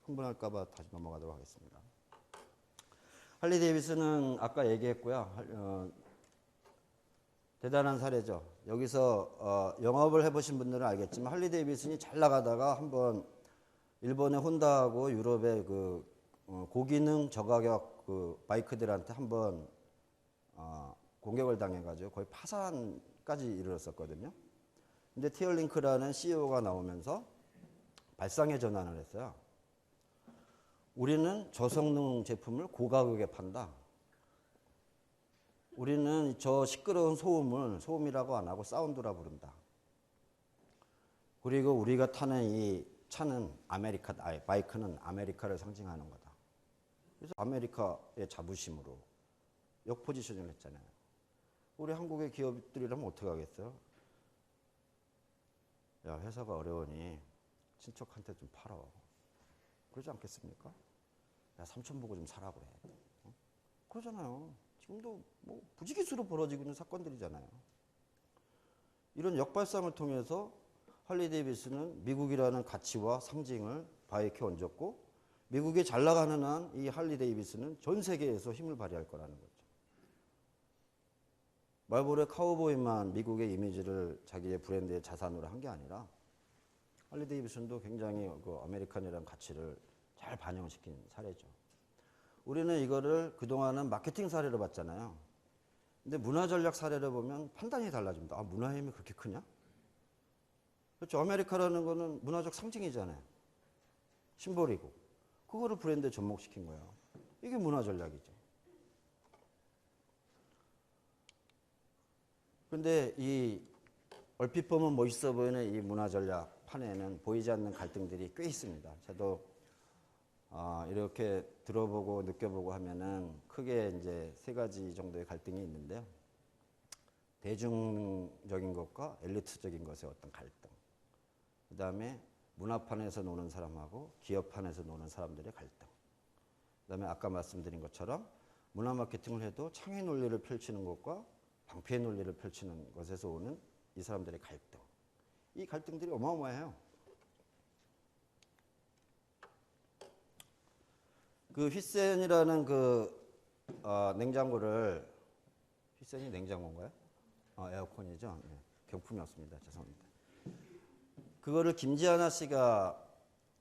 흥분할까봐 다시 넘어가도록 하겠습니다. 할리 데이비슨은 아까 얘기했고요. 대단한 사례죠. 여기서 영업을 해보신 분들은 알겠지만 할리 데이비슨이 잘 나가다가 한번 일본의 혼다하고 유럽의 그 고기능 저가격 그 바이크들한테 한번 공격을 당해가지고 거의 파산까지 이르렀었거든요. 근데 티얼링크라는 CEO가 나오면서 발상의 전환을 했어요. 우리는 저성능 제품을 고가격에 판다. 우리는 저 시끄러운 소음을 소음이라고 안 하고 사운드라 부른다. 그리고 우리가 타는 이 차는 바이크는 아메리카를 상징하는 거다. 그래서 아메리카의 자부심으로 역포지션을 했잖아요. 우리 한국의 기업들이라면 어떻게 하겠어요? 야, 회사가 어려우니 친척한테 좀 팔어. 그러지 않겠습니까? 야, 삼촌 보고 좀 사라 그래. 그러잖아요. 지금도 뭐 부지기수로 벌어지고 있는 사건들이잖아요. 이런 역발상을 통해서 할리 데이비슨은 미국이라는 가치와 상징을 바이크에 얹었고 미국이 잘 나가는 한 이 할리 데이비슨은 전 세계에서 힘을 발휘할 거라는 거죠. 말보르의 카우보이만 미국의 이미지를 자기의 브랜드의 자산으로 한 게 아니라 할리 데이비슨도 굉장히 그 아메리칸이라는 가치를 잘 반영시킨 사례죠. 우리는 이거를 그동안은 마케팅 사례로 봤잖아요. 근데 문화 전략 사례를 보면 판단이 달라집니다. 문화의 힘이 그렇게 크냐? 그렇죠. 아메리카라는 거는 문화적 상징이잖아요. 심볼이고. 그거를 브랜드에 접목시킨 거예요. 이게 문화 전략이죠. 근데 이 얼핏 보면 멋있어 보이는 이 문화 전략 판에는 보이지 않는 갈등들이 꽤 있습니다. 저도 이렇게 들어보고 느껴보고 하면은 크게 이제 세 가지 정도의 갈등이 있는데요. 대중적인 것과 엘리트적인 것의 어떤 갈등. 그 다음에 문화판에서 노는 사람하고 기업판에서 노는 사람들의 갈등. 그 다음에 아까 말씀드린 것처럼 문화 마케팅을 해도 창의 논리를 펼치는 것과 방패의 논리를 펼치는 것에서 오는 이 사람들의 갈등. 이 갈등들이 어마어마해요. 그 휘센이라는 냉장고를, 휘센이 냉장고인가요? 에어컨이죠. 네. 경품이었습니다. 죄송합니다. 그거를 김지하나 씨가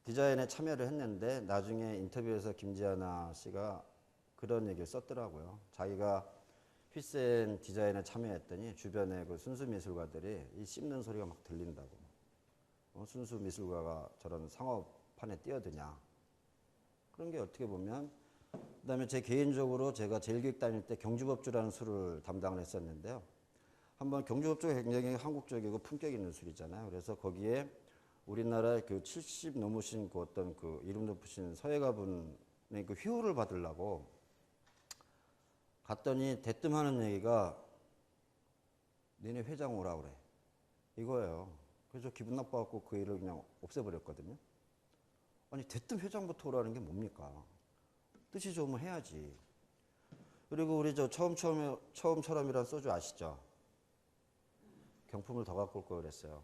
디자인에 참여를 했는데 나중에 인터뷰에서 김지하나 씨가 그런 얘기를 썼더라고요. 자기가 휘센 디자인에 참여했더니 주변에 그 순수 미술가들이 이 씹는 소리가 막 들린다고. 순수 미술가가 저런 상업판에 뛰어드냐. 그런 게 어떻게 보면 그다음에 제 개인적으로 제가 제일교육 다닐 때 경주법주라는 술을 담당을 했었는데요. 한번 경주법주가 굉장히 한국적이고 품격 있는 술이잖아요. 그래서 거기에 우리나라 그 70 넘으신 그 어떤 그 이름 높으신 서예가분의 그 휘호를 받으려고 갔더니 대뜸 하는 얘기가 너네 회장 오라 그래. 이거예요. 그래서 기분 나빠갖고 그 일을 그냥 없애버렸거든요. 아니 대뜸 회장부터 오라는 게 뭡니까? 뜻이 좋으면 해야지. 그리고 우리 저 처음처럼이란 소주 아시죠? 경품을 더 갖고 올 걸 그랬어요.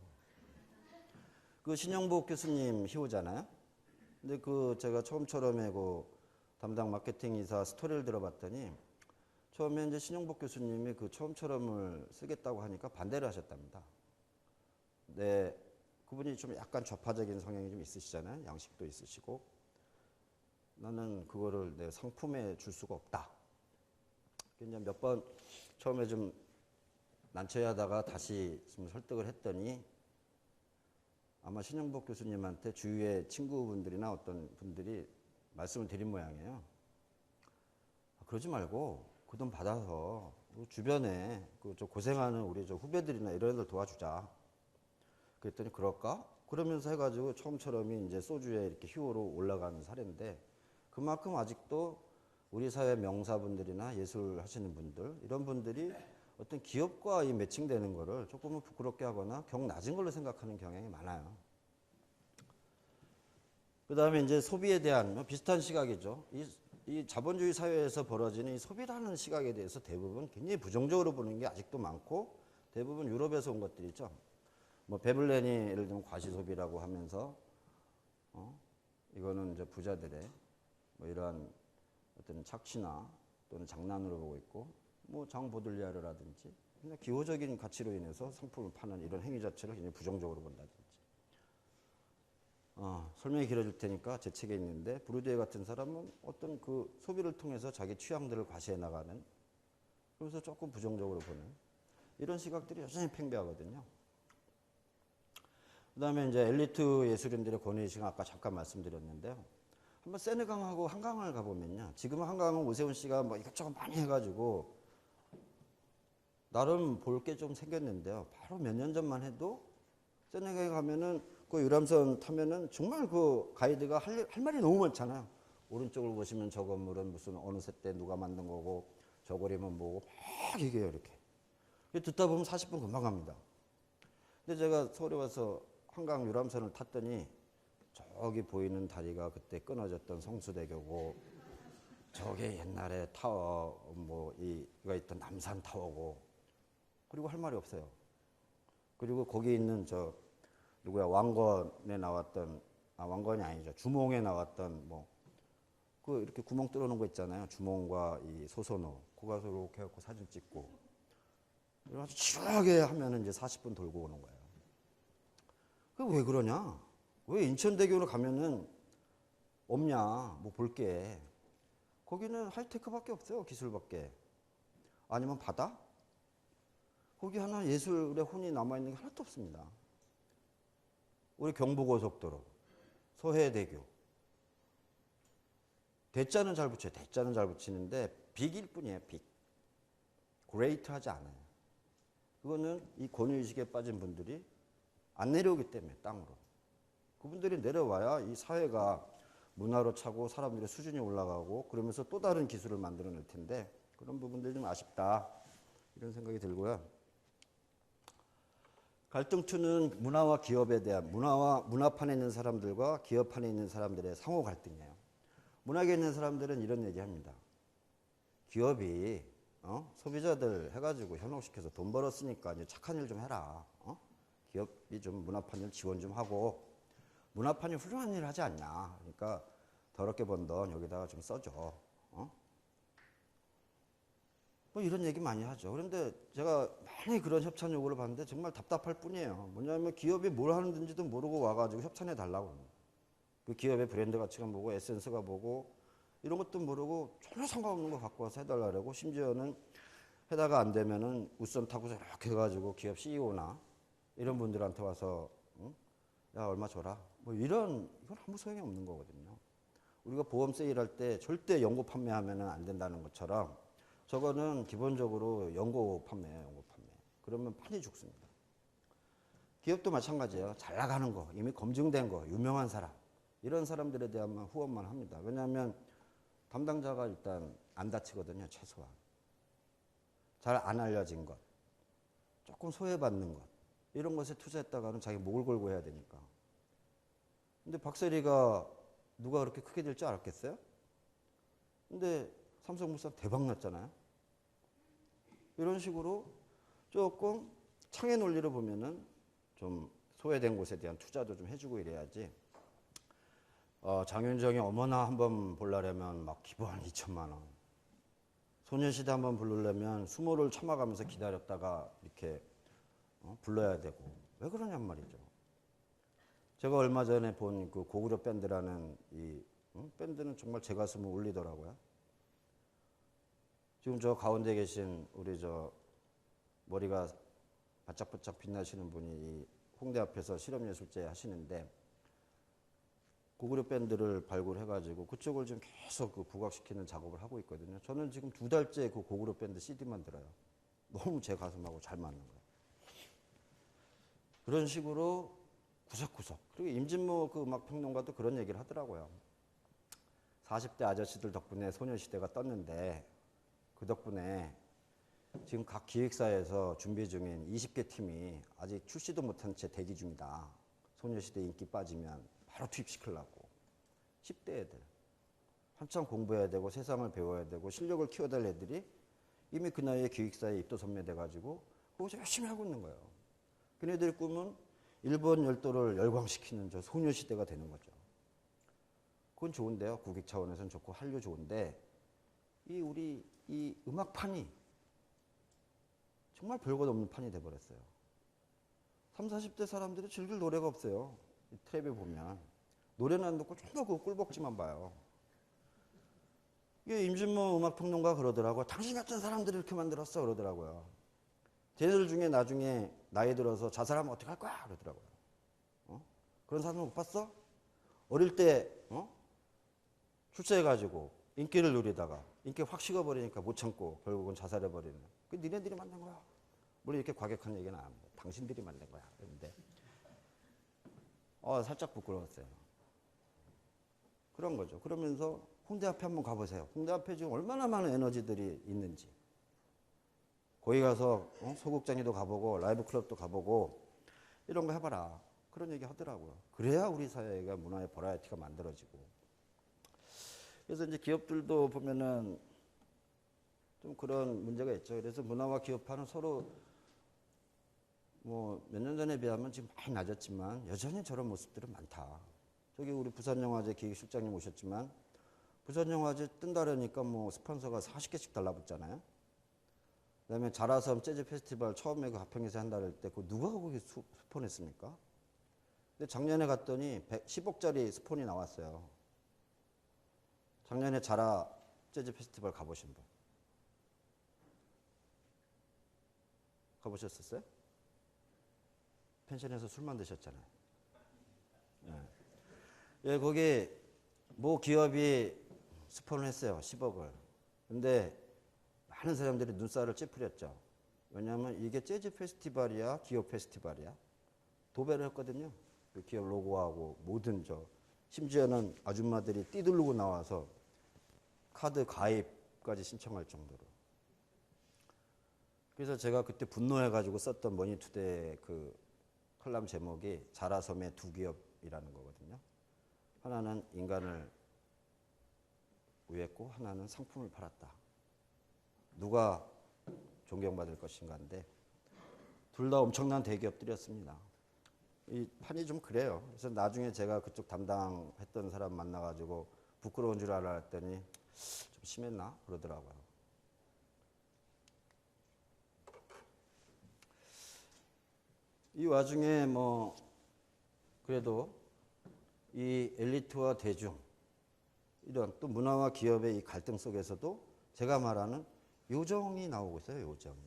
그 신영복 교수님 희우잖아요. 근데 그 제가 처음처럼에 그 담당 마케팅 이사 스토리를 들어봤더니 처음에 이제 신영복 교수님이 그 처음처럼을 쓰겠다고 하니까 반대를 하셨답니다. 네, 그분이 좀 약간 좌파적인 성향이 좀 있으시잖아요. 양식도 있으시고. 나는 그거를 내 상품에 줄 수가 없다. 그냥 몇 번 처음에 좀 난처해하다가 다시 좀 설득을 했더니 아마 신영복 교수님한테 주위의 친구분들이나 어떤 분들이 말씀을 드린 모양이에요. 그러지 말고 그 돈 받아서 주변에 그 저 고생하는 우리 저 후배들이나 이런 애들 도와주자. 그랬더니 그럴까? 그러면서 해가지고 처음처럼이 이제 소주에 이렇게 희호로 올라가는 사례인데 그만큼 아직도 우리 사회 명사분들이나 예술 하시는 분들 이런 분들이 어떤 기업과 이 매칭되는 거를 조금은 부끄럽게 하거나 경 낮은 걸로 생각하는 경향이 많아요. 그 다음에 이제 소비에 대한 비슷한 시각이죠. 이 자본주의 사회에서 벌어지는 이 소비라는 시각에 대해서 대부분 굉장히 부정적으로 보는 게 아직도 많고 대부분 유럽에서 온 것들이죠. 뭐 베블렌이 예를 들면 과시소비라고 하면서 이거는 이제 부자들의 뭐 이러한 어떤 착취나 또는 장난으로 보고 있고 뭐 장 보들리아르라든지 그냥 기호적인 가치로 인해서 상품을 파는 이런 행위 자체를 굉장히 부정적으로 본다든지. 설명이 길어질 테니까 제 책에 있는데 브루디에 같은 사람은 어떤 그 소비를 통해서 자기 취향들을 과시해 나가는 그래서 조금 부정적으로 보는 이런 시각들이 여전히 팽배하거든요. 그 다음에 이제 엘리트 예술인들의 권위의식은 아까 잠깐 말씀드렸는데요. 한번 세느강하고 한강을 가보면요. 지금 한강은 오세훈 씨가 뭐 이것저것 많이 해가지고 나름 볼 게 좀 생겼는데요. 바로 몇 년 전만 해도 세느강에 가면은 그 유람선 타면은 정말 그 가이드가 할 말이 너무 많잖아요. 오른쪽을 보시면 저 건물은 무슨 어느 세대 누가 만든 거고 저 거리면 뭐고 막 얘기해요 이렇게. 듣다 보면 40분 금방 갑니다. 근데 제가 서울에 와서 한강 유람선을 탔더니 저기 보이는 다리가 그때 끊어졌던 성수대교고 저게 옛날에 타워 뭐 이가 있던 남산 타워고 그리고 할 말이 없어요. 그리고 거기 있는 저 누구야 왕건에 나왔던 왕건이 아니죠 주몽에 나왔던 뭐 그 이렇게 구멍 뚫어놓은 거 있잖아요. 주몽과 이 소선호 그거 가서 이렇게 해갖고 사진 찍고 아주 지루하게 하면은 이제 40분 돌고 오는 거예요. 그 왜 그러냐? 왜 인천대교로 가면은 없냐? 뭐 볼 게. 거기는 하이테크밖에 없어요. 기술밖에. 아니면 바다? 거기 하나 예술의 혼이 남아있는 게 하나도 없습니다. 우리 경부고속도로, 서해대교. 대자는 잘 붙여요. 대자는 잘 붙이는데 빅일 뿐이에요. 빅. 그레이트 하지 않아요. 그거는 이 권위의식에 빠진 분들이 안 내려오기 때문에 땅으로. 그분들이 내려와야 이 사회가 문화로 차고 사람들의 수준이 올라가고 그러면서 또 다른 기술을 만들어낼 텐데 그런 부분들이 좀 아쉽다 이런 생각이 들고요. 갈등2는 문화와 기업에 대한 문화판에 있는 사람들과 기업판에 있는 사람들의 상호 갈등이에요. 문학에 있는 사람들은 이런 얘기합니다. 기업이 소비자들 해가지고 현혹시켜서 돈 벌었으니까 이제 착한 일 좀 해라. 기업이 좀 문화판을 지원 좀 하고 문화판이 훌륭한 일을 하지 않냐. 그러니까 더럽게 번 돈 여기다가 좀 써줘. 뭐 이런 얘기 많이 하죠. 그런데 제가 많이 그런 협찬 요구를 받는데 정말 답답할 뿐이에요. 뭐냐면 기업이 뭘 하는지도 모르고 와가지고 협찬해 달라고. 그 기업의 브랜드 가치가 뭐고 에센스가 뭐고 이런 것도 모르고 전혀 상관없는 거 갖고 와서 해달라고 심지어는 해다가 안 되면은 웃선 타고서 이렇게 해가지고 기업 CEO나 이런 분들한테 와서 야 얼마 줘라. 뭐 이건 아무 소용이 없는 거거든요. 우리가 보험 세일할 때 절대 연고 판매하면 안 된다는 것처럼 저거는 기본적으로 연고 판매예요. 연고 판매. 그러면 판이 죽습니다. 기업도 마찬가지예요. 잘 나가는 거, 이미 검증된 거, 유명한 사람 이런 사람들에 대한 후원만 합니다. 왜냐하면 담당자가 일단 안 다치거든요. 최소한. 잘 안 알려진 것, 조금 소외받는 것 이런 것에 투자했다가는 자기 목을 걸고 해야 되니까. 근데 박세리가 누가 그렇게 크게 될 줄 알았겠어요? 근데 삼성물산 대박 났잖아요. 이런 식으로 조금 창의 논리를 보면은 좀 소외된 곳에 대한 투자도 좀 해주고 이래야지. 장윤정이 어머나 한번 보려면 막 기부 한 2천만 원. 소녀시대 한번 부르려면 수모를 참아가면서 기다렸다가 이렇게 불러야 되고. 왜 그러냔 말이죠. 제가 얼마 전에 본 그 고구려 밴드라는 이 밴드는 정말 제 가슴을 울리더라고요. 지금 저 가운데 계신 우리 저 머리가 바짝바짝 빛나시는 분이 이 홍대 앞에서 실험예술제 하시는데 고구려 밴드를 발굴해가지고 그쪽을 지금 계속 그 부각시키는 작업을 하고 있거든요. 저는 지금 2달째 그 고구려 밴드 CD만 들어요. 너무 제 가슴하고 잘 맞는 거예요. 그런 식으로 구석구석. 그리고 임진모 그 음악평론가도 그런 얘기를 하더라고요. 40대 아저씨들 덕분에 소녀시대가 떴는데 그 덕분에 지금 각 기획사에서 준비 중인 20개 팀이 아직 출시도 못한 채 대기 중이다. 소녀시대 인기 빠지면 바로 투입시키려고. 10대 애들. 한참 공부해야 되고 세상을 배워야 되고 실력을 키워야 될 애들이 이미 그 나이에 기획사에 입도 선매돼가지고 거기서 열심히 하고 있는 거예요. 그네들의 꿈은 일본 열도를 열광시키는 저 소녀시대가 되는 거죠. 그건 좋은데요. 국익 차원에서는 좋고 한류 좋은데 우리 이 음악판이 정말 별것 없는 판이 돼버렸어요. 30, 40대 사람들이 즐길 노래가 없어요. 이 텔레비 보면. 노래는 안 듣고 전부 그 꿀벅지만 봐요. 이게 임진모 음악평론가 그러더라고요. 당신 같은 사람들이 이렇게 만들었어 그러더라고요. 쟤네들 중에 나중에 나이 들어서 자살하면 어떡할 거야 그러더라고요. 그런 사람 못 봤어? 어릴 때 출세해가지고 인기를 누리다가 인기 확 식어버리니까 못 참고 결국은 자살해버리는. 그 니네들이 만든 거야. 물론 이렇게 과격한 얘기는 안 합니다. 당신들이 만든 거야. 그런데 살짝 부끄러웠어요. 그런 거죠. 그러면서 홍대 앞에 한번 가보세요. 홍대 앞에 지금 얼마나 많은 에너지들이 있는지. 거기 가서 소극장에도 가보고 라이브 클럽도 가보고 이런 거 해봐라. 그런 얘기 하더라고요. 그래야 우리 사회가 문화의 버라이어티가 만들어지고. 그래서 이제 기업들도 보면은 좀 그런 문제가 있죠. 그래서 문화와 기업화는 서로 뭐 몇 년 전에 비하면 지금 많이 낮았지만 여전히 저런 모습들은 많다. 저기 우리 부산영화제 기획실장님 오셨지만 부산영화제 뜬다려니까 뭐 스폰서가 40개씩 달라붙잖아요. 그다음에 자라섬 재즈 페스티벌 처음에 그 가평에서 한다 할 때 그 누가 거기 스폰했습니까? 근데 작년에 갔더니 10억짜리 스폰이 나왔어요. 작년에 자라 재즈 페스티벌 가보신 분? 가보셨었어요? 펜션에서 술만 드셨잖아요. 예, 거기 모 기업이 스폰을 했어요. 10억을. 근데 많은 사람들이 눈살을 찌푸렸죠. 왜냐하면 이게 재즈 페스티벌이야, 기업 페스티벌이야. 도배를 했거든요. 그 기업 로고하고 모든 심지어는 아줌마들이 띠두르고 나와서 카드 가입까지 신청할 정도로. 그래서 제가 그때 분노해가지고 썼던 머니투데이 그 컬럼 제목이 자라섬의 두 기업이라는 거거든요. 하나는 인간을 위했고 하나는 상품을 팔았다. 누가 존경받을 것인가인데 둘 다 엄청난 대기업들이었습니다. 이 판이 좀 그래요. 그래서 나중에 제가 그쪽 담당했던 사람 만나가지고 부끄러운 줄 알았더니 좀 심했나 그러더라고요. 이 와중에 뭐 그래도 이 엘리트와 대중 이런 또 문화와 기업의 이 갈등 속에서도 제가 말하는 요정이 나오고 있어요. 요정이.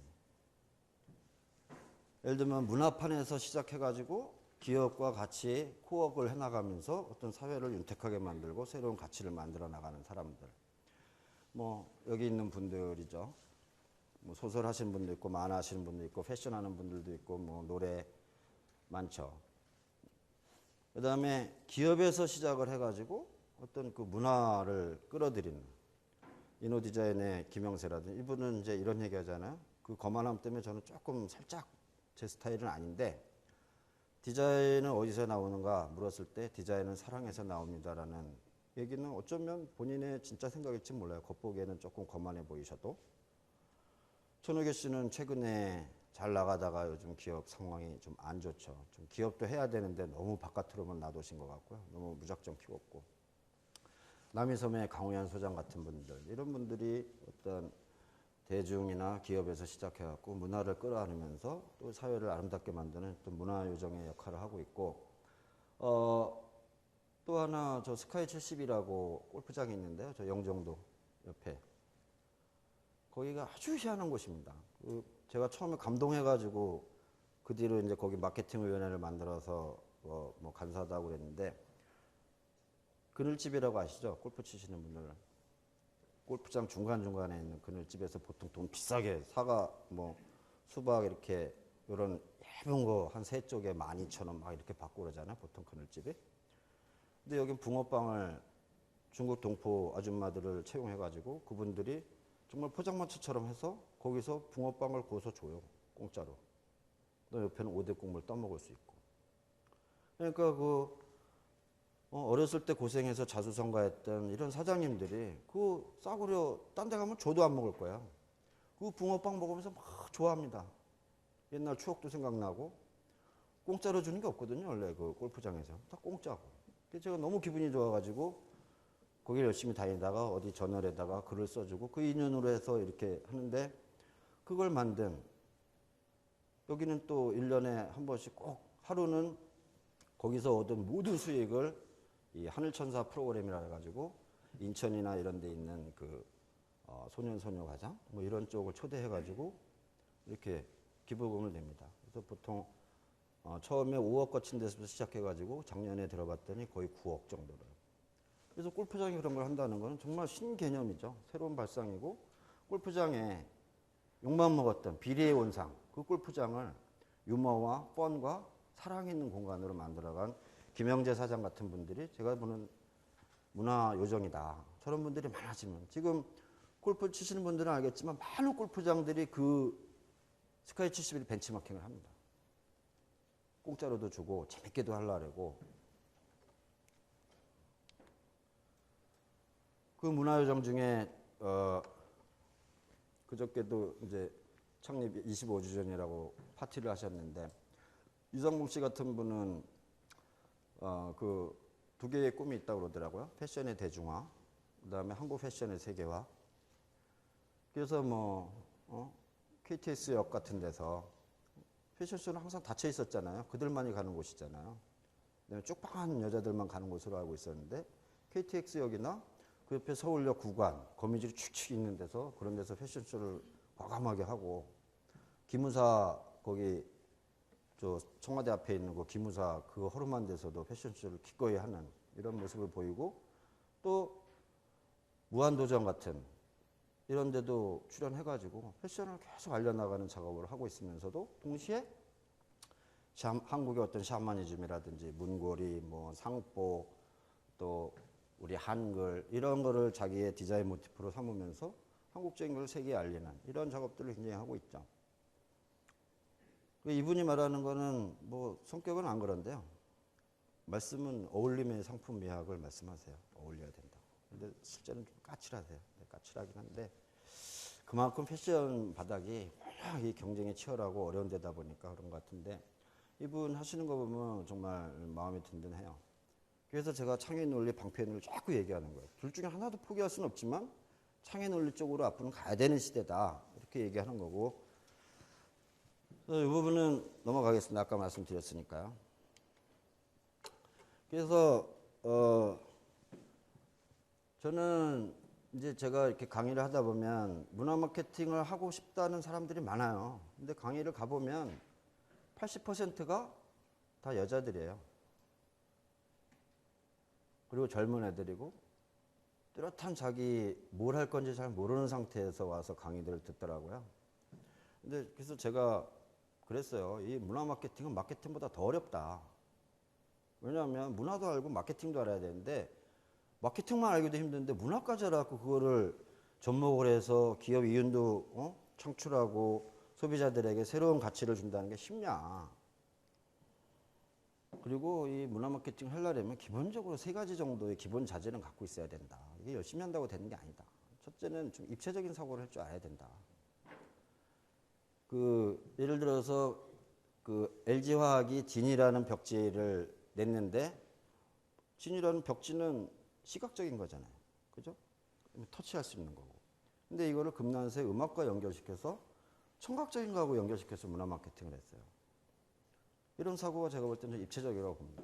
예를 들면 문화판에서 시작해가지고 기업과 같이 코업을 해나가면서 어떤 사회를 윤택하게 만들고 새로운 가치를 만들어 나가는 사람들. 뭐 여기 있는 분들이죠. 뭐 소설 하시는 분도 있고 만화 하시는 분도 있고 패션 하는 분들도 있고 뭐 노래 많죠. 그 다음에 기업에서 시작을 해가지고 어떤 그 문화를 끌어들이는 이노디자인의 김영세라든지 이분은 이제 이런 얘기 하잖아요. 그 거만함 때문에 저는 조금 살짝 제 스타일은 아닌데 디자인은 어디서 나오는가 물었을 때 디자인은 사랑에서 나옵니다라는 얘기는 어쩌면 본인의 진짜 생각일지 몰라요. 겉보기에는 조금 거만해 보이셔도. 천우교 씨는 최근에 잘 나가다가 요즘 기업 상황이 좀 안 좋죠. 좀 기업도 해야 되는데 너무 바깥으로만 놔두신 것 같고요. 너무 무작정 키웠고. 남이섬의 강우현 소장 같은 분들, 이런 분들이 어떤 대중이나 기업에서 시작해갖고 문화를 끌어안으면서 또 사회를 아름답게 만드는 또 문화요정의 역할을 하고 있고, 또 하나 저 스카이 70이라고 골프장이 있는데요. 저 영종도 옆에. 거기가 아주 희한한 곳입니다. 제가 처음에 감동해가지고 그 뒤로 이제 거기 마케팅위원회를 만들어서 뭐 간사도 하고 그랬는데, 그늘집이라고 아시죠? 골프 치시는 분들. 골프장 중간중간에 있는 그늘집에서 보통 돈 비싸게 사과, 뭐 수박 이렇게 이런 얇은 거 한 세 쪽에 12,000원 막 이렇게 받고 그러잖아요. 보통 그늘집이. 근데 여긴 붕어빵을 중국 동포 아줌마들을 채용해가지고 그분들이 정말 포장마차처럼 해서 거기서 붕어빵을 구워서 줘요. 공짜로. 또 옆에는 오대 국물 떠먹을 수 있고. 그러니까 어렸을 때 고생해서 자수성가했던 이런 사장님들이 그 싸구려 딴 데 가면 줘도 안 먹을 거야. 그 붕어빵 먹으면서 막 좋아합니다. 옛날 추억도 생각나고. 공짜로 주는 게 없거든요. 원래 그 골프장에서. 다 공짜고. 그래서 제가 너무 기분이 좋아가지고 거기를 열심히 다니다가 어디 저널에다가 글을 써주고 그 인연으로 해서 이렇게 하는데, 그걸 만든, 여기는 또 1년에 한 번씩 꼭 하루는 거기서 얻은 모든 수익을 이 하늘천사 프로그램이라 해가지고 인천이나 이런 데 있는 소년소녀가장 뭐 이런 쪽을 초대해가지고 이렇게 기부금을 냅니다. 그래서 보통 처음에 5억 거친 데서 시작해가지고 작년에 들어봤더니 거의 9억 정도를. 그래서 골프장이 그런 걸 한다는 건 정말 신개념이죠. 새로운 발상이고, 골프장에 욕만 먹었던 비리의 온상, 그 골프장을 유머와 펀과 사랑 있는 공간으로 만들어간 김영재 사장 같은 분들이 제가 보는 문화 요정이다. 저런 분들이 많아지면, 지금 골프 치시는 분들은 알겠지만 많은 골프장들이 그 스카이 71 벤치마킹을 합니다. 공짜로도 주고 재밌게도 하려고. 그 문화요정 중에 그저께도 이제 창립 25주 전이라고 파티를 하셨는데, 유성봉 씨 같은 분은 그 두 개의 꿈이 있다고 그러더라고요. 패션의 대중화, 그다음에 한국 패션의 세계화. 그래서 KTX역 같은 데서 패션쇼는 항상 닫혀 있었잖아요. 그들만이 가는 곳이잖아요. 그다음에 쪽방한 여자들만 가는 곳으로 알고 있었는데, KTX역이나 그 옆에 서울역 구간, 거미줄이 축축 있는 데서, 그런 데서 패션쇼를 과감하게 하고, 기무사 거기 저 청와대 앞에 있는 그 기무사 그 허름한 데서도 패션쇼를 기꺼이 하는 이런 모습을 보이고, 또 무한도전 같은 이런 데도 출연해가지고 패션을 계속 알려나가는 작업을 하고 있으면서도 동시에 한국의 어떤 샤머니즘이라든지 문고리, 뭐 상보, 또 우리 한글 이런 거를 자기의 디자인 모티프로 삼으면서 한국적인 걸 세계에 알리는 이런 작업들을 굉장히 하고 있죠. 이분이 말하는 거는 뭐 성격은 안 그런데요. 말씀은 어울림의 상품 미학을 말씀하세요. 어울려야 된다. 근데 실제는 좀 까칠하세요. 까칠하긴 한데, 그만큼 패션 바닥이 워낙 이 경쟁이 치열하고 어려운 데다 보니까 그런 것 같은데, 이분 하시는 거 보면 정말 마음이 든든해요. 그래서 제가 창의 논리, 방패 논리를 자꾸 얘기하는 거예요. 둘 중에 하나도 포기할 수는 없지만 창의 논리 쪽으로 앞으로는 가야 되는 시대다. 이렇게 얘기하는 거고, 이 부분은 넘어가겠습니다. 아까 말씀드렸으니까요. 그래서 저는 이제 제가 이렇게 강의를 하다 보면 문화 마케팅을 하고 싶다는 사람들이 많아요. 근데 강의를 가보면 80%가 다 여자들이에요. 그리고 젊은 애들이고, 뚜렷한 자기 뭘 할 건지 잘 모르는 상태에서 와서 강의들을 듣더라고요. 근데 그래서 제가 그랬어요. 이 문화 마케팅은 마케팅보다 더 어렵다. 왜냐하면 문화도 알고 마케팅도 알아야 되는데, 마케팅만 알기도 힘든데 문화까지 알아갖고 그거를 접목을 해서 기업 이윤도 창출하고 소비자들에게 새로운 가치를 준다는 게 쉽냐. 그리고 이 문화 마케팅 하려면 기본적으로 3가지 정도의 기본 자질은 갖고 있어야 된다. 이게 열심히 한다고 되는 게 아니다. 첫째는 좀 입체적인 사고를 할 줄 알아야 된다. 예를 들어서 LG화학이 진이라는 벽지를 냈는데 진이라는 벽지는 시각적인 거잖아요. 그죠? 터치할 수 있는 거고. 근데 이거를 금난세 음악과 연결시켜서 청각적인 거하고 연결시켜서 문화 마케팅을 했어요. 이런 사고가 제가 볼 때는 입체적이라고 봅니다.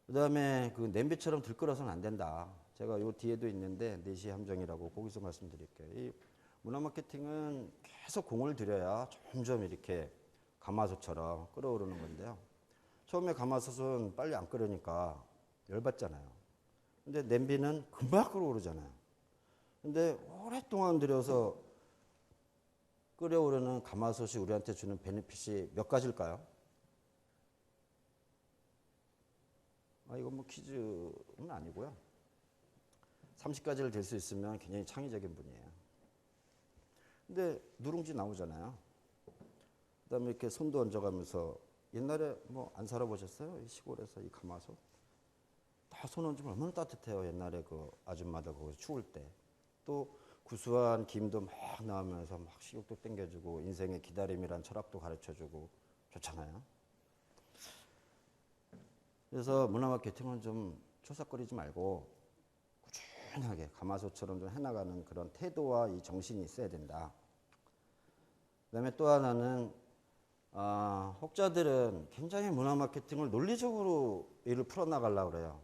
그 다음에 냄비처럼 들끓어서는 안 된다. 제가 요 뒤에도 있는데 4시 함정이라고 거기서 말씀드릴게요. 이 문화 마케팅은 계속 공을 들여야 점점 이렇게 가마솥처럼 끓어오르는 건데요. 처음에 가마솥은 빨리 안 끓으니까 열받잖아요. 근데 냄비는 금방 끓어오르잖아요. 근데 오랫동안 들여서 끓여오르는 가마솥이 우리한테 주는 베네핏이 몇 가지일까요? 이건 뭐 퀴즈는 아니고요. 30가지를 될 수 있으면 굉장히 창의적인 분이에요. 근데 누룽지 나오잖아요. 그 다음에 이렇게 손도 얹어가면서 옛날에 뭐 안 살아보셨어요? 이 시골에서 이 가마솥? 다 손 얹으면 얼마나 따뜻해요. 옛날에 그 아줌마들 거기서 추울 때. 또 구수한 김도 막 나오면서 막 식욕도 땡겨주고 인생의 기다림이란 철학도 가르쳐주고 좋잖아요. 그래서 문화 마케팅은 좀 초삭거리지 말고 꾸준하게 가마솥처럼 좀 해나가는 그런 태도와 이 정신이 있어야 된다. 그 다음에 또 하나는 혹자들은 굉장히 문화 마케팅을 논리적으로 일을 풀어나가려고 그래요.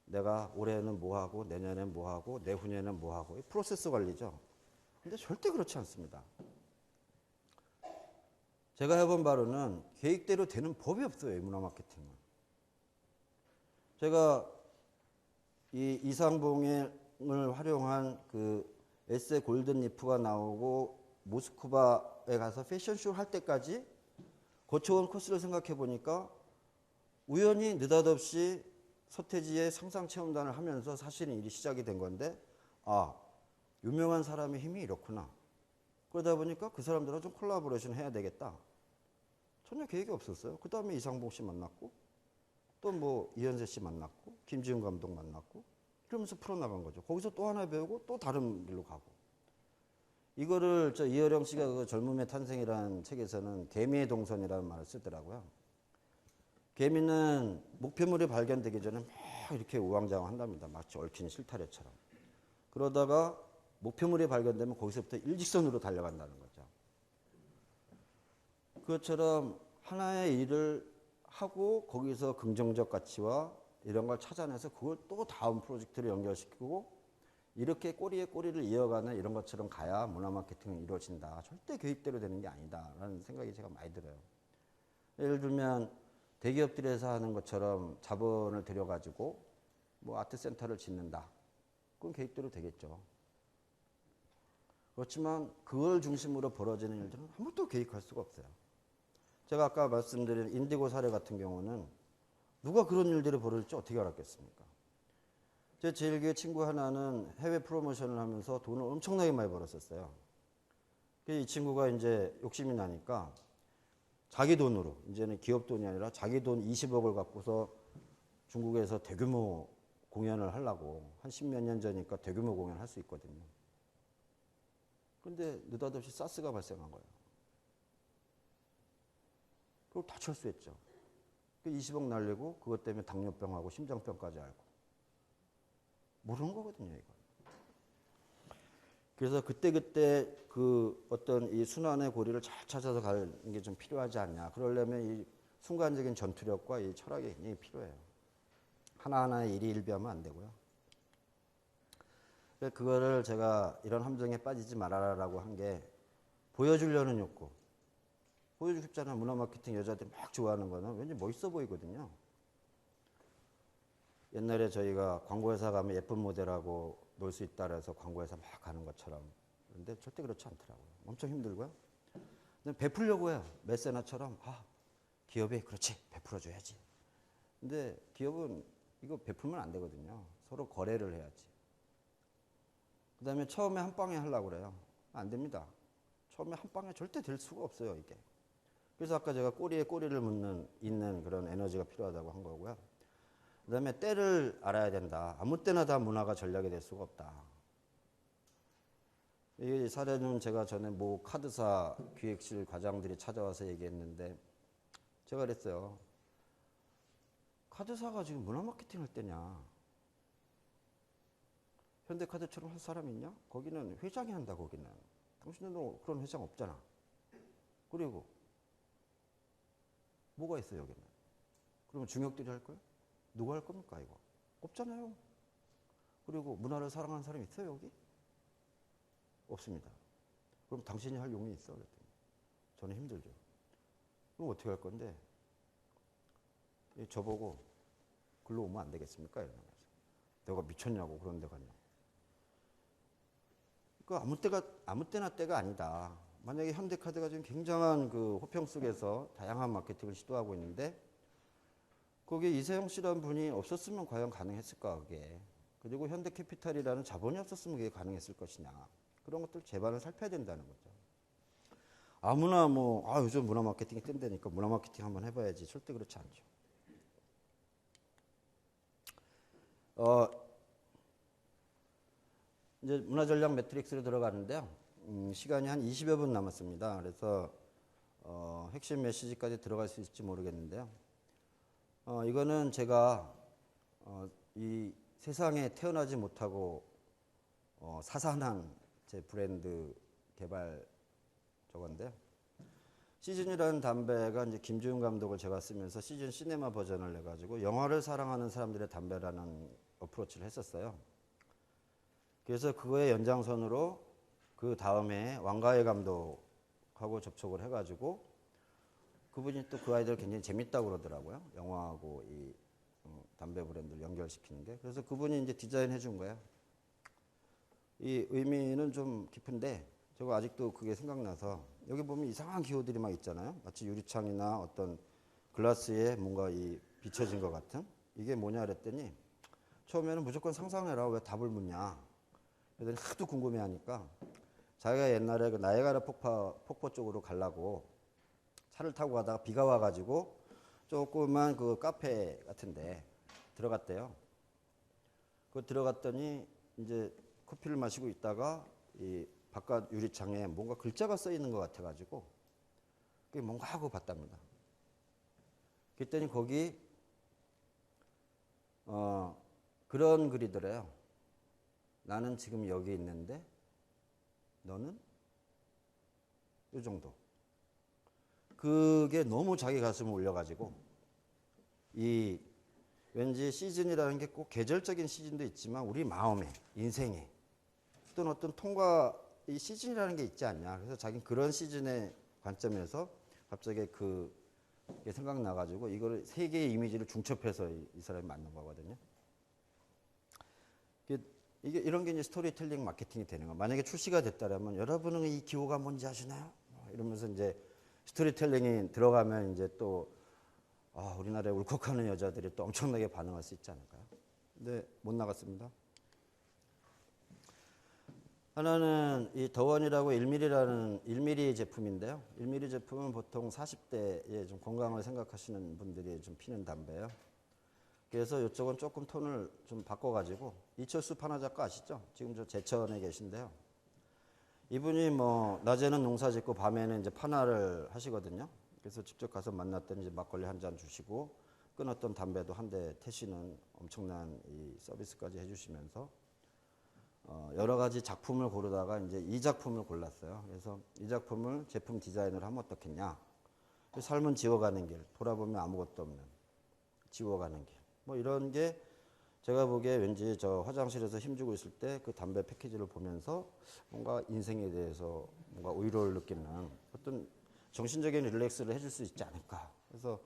내가 올해는 뭐하고 내년엔 뭐하고 내후년에는 뭐하고 프로세스 관리죠. 근데 절대 그렇지 않습니다. 제가 해본 바로는 계획대로 되는 법이 없어요. 이 문화 마케팅은. 제가 이 이상봉을 활용한 에세 골든 리프가 나오고 모스크바에 가서 패션쇼 할 때까지 거쳐온 코스를 생각해 보니까 우연히 느닷없이 서태지의 상상체험단을 하면서 사실은 일이 시작이 된 건데 유명한 사람의 힘이 이렇구나. 그러다 보니까 그 사람들하고 좀 콜라보레이션 해야 되겠다. 전혀 계획이 없었어요. 그 다음에 이상봉 씨 만났고 또 뭐 이현세 씨 만났고 김지훈 감독 만났고 그러면서 풀어나간 거죠. 거기서 또 하나 배우고 또 다른 길로 가고. 이거를 이어령 씨가 그 젊음의 탄생이라는 책에서는 개미의 동선이라는 말을 쓰더라고요. 개미는 목표물이 발견되기 전에 막 이렇게 우왕좌왕한답니다. 마치 얽힌 실타래처럼. 그러다가 목표물이 발견되면 거기서부터 일직선으로 달려간다는 거죠. 그것처럼 하나의 일을 하고 거기서 긍정적 가치와 이런 걸 찾아내서 그걸 또 다음 프로젝트로 연결시키고 이렇게 꼬리에 꼬리를 이어가는 이런 것처럼 가야 문화 마케팅이 이루어진다. 절대 계획대로 되는 게 아니다라는 생각이 제가 많이 들어요. 예를 들면 대기업들에서 하는 것처럼 자본을 들여가지고 뭐 아트센터를 짓는다. 그건 계획대로 되겠죠. 그렇지만 그걸 중심으로 벌어지는 일들은 아무것도 계획할 수가 없어요. 제가 아까 말씀드린 인디고 사례 같은 경우는 누가 그런 일들이 벌어질지 어떻게 알았겠습니까? 제 제일 교회 친구 하나는 해외 프로모션을 하면서 돈을 엄청나게 많이 벌었었어요. 이 친구가 이제 욕심이 나니까 자기 돈으로, 이제는 기업 돈이 아니라 자기 돈 20억을 갖고서 중국에서 대규모 공연을 하려고 한 10몇 년 전이니까 대규모 공연을 할 수 있거든요. 그런데 느닷없이 사스가 발생한 거예요. 그걸 다 철수했죠. 20억 날리고 그것 때문에 당뇨병하고 심장병까지 앓고. 모르는 거거든요, 이거. 그래서 그때그때 어떤 이 순환의 고리를 잘 찾아서 가는 게 좀 필요하지 않냐. 그러려면 이 순간적인 전투력과 이 철학이 굉장히 필요해요. 하나하나의 일이 일비하면 안 되고요. 그거를 제가 이런 함정에 빠지지 말아라라고 한 게 보여주려는 욕구. 보여주고 싶잖아요. 문화 마케팅 여자들이 막 좋아하는 거는 왠지 멋있어 보이거든요. 옛날에 저희가 광고회사 가면 예쁜 모델하고 놀 수 있다 그래서 광고회사 막 가는 것처럼. 그런데 절대 그렇지 않더라고요. 엄청 힘들고요. 근데 베풀려고 해요. 메세나처럼. 기업이 그렇지. 베풀어줘야지. 근데 기업은 이거 베풀면 안 되거든요. 서로 거래를 해야지. 그 다음에 처음에 한 방에 하려고 그래요. 안 됩니다. 처음에 한 방에 절대 될 수가 없어요, 이게. 그래서 아까 제가 꼬리에 꼬리를 잇는 그런 에너지가 필요하다고 한 거고요. 그 다음에 때를 알아야 된다. 아무 때나 다 문화가 전략이 될 수가 없다. 이 사례는 제가 전에 모 카드사 기획실 과장들이 찾아와서 얘기했는데 제가 그랬어요. 카드사가 지금 문화 마케팅 할 때냐? 현대카드처럼 할 사람 있냐? 거기는 회장이 한다, 거기는. 당신들은 그런 회장 없잖아. 그리고 뭐가 있어요, 여기는? 그러면 중역들이 할 거예요? 누가 할 겁니까, 이거? 없잖아요. 그리고 문화를 사랑하는 사람이 있어요, 여기? 없습니다. 그럼 당신이 할 용이 있어? 그랬더니 저는 힘들죠. 그럼 어떻게 할 건데? 저보고 글로 오면 안 되겠습니까? 이러면서. 내가 미쳤냐고 그런 데 갔냐. 그러니까 아무 때나 때가 아니다. 만약에 현대카드가 지금 굉장한 그 호평 속에서 다양한 마케팅을 시도하고 있는데 거기에 이세영 씨라는 분이 없었으면 과연 가능했을까 그게. 그리고 현대캐피탈이라는 자본이 없었으면 그게 가능했을 것이냐. 그런 것들 제반을 살펴야 된다는 거죠. 아무나 요즘 문화 마케팅이 뜬다니까 문화 마케팅 한번 해봐야지. 절대 그렇지 않죠. 이제 문화전략 매트릭스로 들어가는데요. 시간이 한 20여 분 남았습니다. 그래서 핵심 메시지까지 들어갈 수 있을지 모르겠는데요. 이거는 제가 이 세상에 태어나지 못하고 사산한 제 브랜드 개발 저건데요. 시즌이라는 담배가 이제 김주윤 감독을 제가 쓰면서 시즌 시네마 버전을 내가지고 영화를 사랑하는 사람들의 담배라는 어프로치를 했었어요. 그래서 그거의 연장선으로 그 다음에 왕가의 감독하고 접촉을 해가지고 그분이 또 그 아이들 굉장히 재밌다고 그러더라고요. 영화하고 이 담배 브랜드를 연결시키는 게. 그래서 그분이 이제 디자인해 준 거예요. 이 의미는 좀 깊은데 제가 아직도 그게 생각나서 여기 보면 이상한 기호들이 막 있잖아요. 마치 유리창이나 어떤 글라스에 뭔가 이 비춰진 것 같은. 이게 뭐냐 그랬더니 처음에는 무조건 상상해라. 왜 답을 묻냐. 그랬더니 하도 궁금해하니까 자기가 옛날에 그 나이아가라 폭포 쪽으로 가려고 차를 타고 가다가 비가 와가지고 조그만 그 카페 같은데 들어갔대요. 그 들어갔더니 이제 커피를 마시고 있다가 이 바깥 유리창에 뭔가 글자가 써 있는 것 같아가지고 그게 뭔가 하고 봤답니다. 그랬더니 거기 그런 글이더래요. 나는 지금 여기 있는데 너는 이 정도. 그게 너무 자기 가슴을 울려가지고 이 왠지 시즌이라는 게 꼭 계절적인 시즌도 있지만 우리 마음에 인생에 어떤 통과 이 시즌이라는 게 있지 않냐. 그래서 자기는 그런 시즌의 관점에서 갑자기 그게 생각나가지고 이거를 세 개의 이미지를 중첩해서 이 사람이 만든 거거든요. 이게 이런 게 이제 스토리텔링 마케팅이 되는 거. 만약에 출시가 됐다면 여러분은 이 기호가 뭔지 아시나요? 이러면서 이제 스토리텔링이 들어가면 이제 또 우리나라에 울컥하는 여자들이 또 엄청나게 반응할 수 있지 않을까요? 근데 못 나갔습니다. 하나는 이 더원이라고 1mm 제품인데요. 1mm 제품은 보통 40대에 좀 건강을 생각하시는 분들이 좀 피는 담배예요. 그래서 이쪽은 조금 톤을 좀 바꿔가지고 이철수 판화 작가 아시죠? 지금 저 제천에 계신데요. 이분이 낮에는 농사 짓고 밤에는 이제 판화를 하시거든요. 그래서 직접 가서 만났더니 이제 막걸리 한 잔 주시고 끊었던 담배도 한 대 태시는 엄청난 이 서비스까지 해주시면서 여러 가지 작품을 고르다가 이제 이 작품을 골랐어요. 그래서 이 작품을 제품 디자인을 하면 어떻겠냐. 삶은 지워가는 길, 돌아보면 아무것도 없는 지워가는 길. 이런 게 제가 보기에 왠지 저 화장실에서 힘주고 있을 때 그 담배 패키지를 보면서 뭔가 인생에 대해서 뭔가 오이로를 느끼는 어떤 정신적인 릴렉스를 해줄 수 있지 않을까. 그래서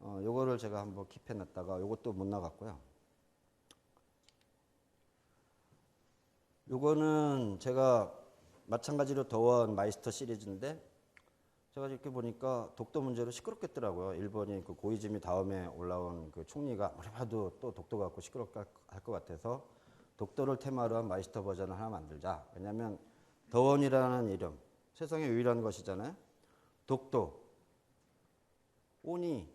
요거를 제가 한번 킵해 놨다가 요것도 못 나갔고요. 요거는 제가 마찬가지로 더원 마이스터 시리즈인데 제가 이렇게 보니까 독도 문제로 시끄럽겠더라고요. 일본이 그 고이즈미 다음에 올라온 그 총리가 아무리 봐도 또 독도 갖고 시끄럽게 할 것 같아서 독도를 테마로 한 마이스터 버전을 하나 만들자. 왜냐하면 더원이라는 이름, 세상에 유일한 것이잖아요. 독도, 오니,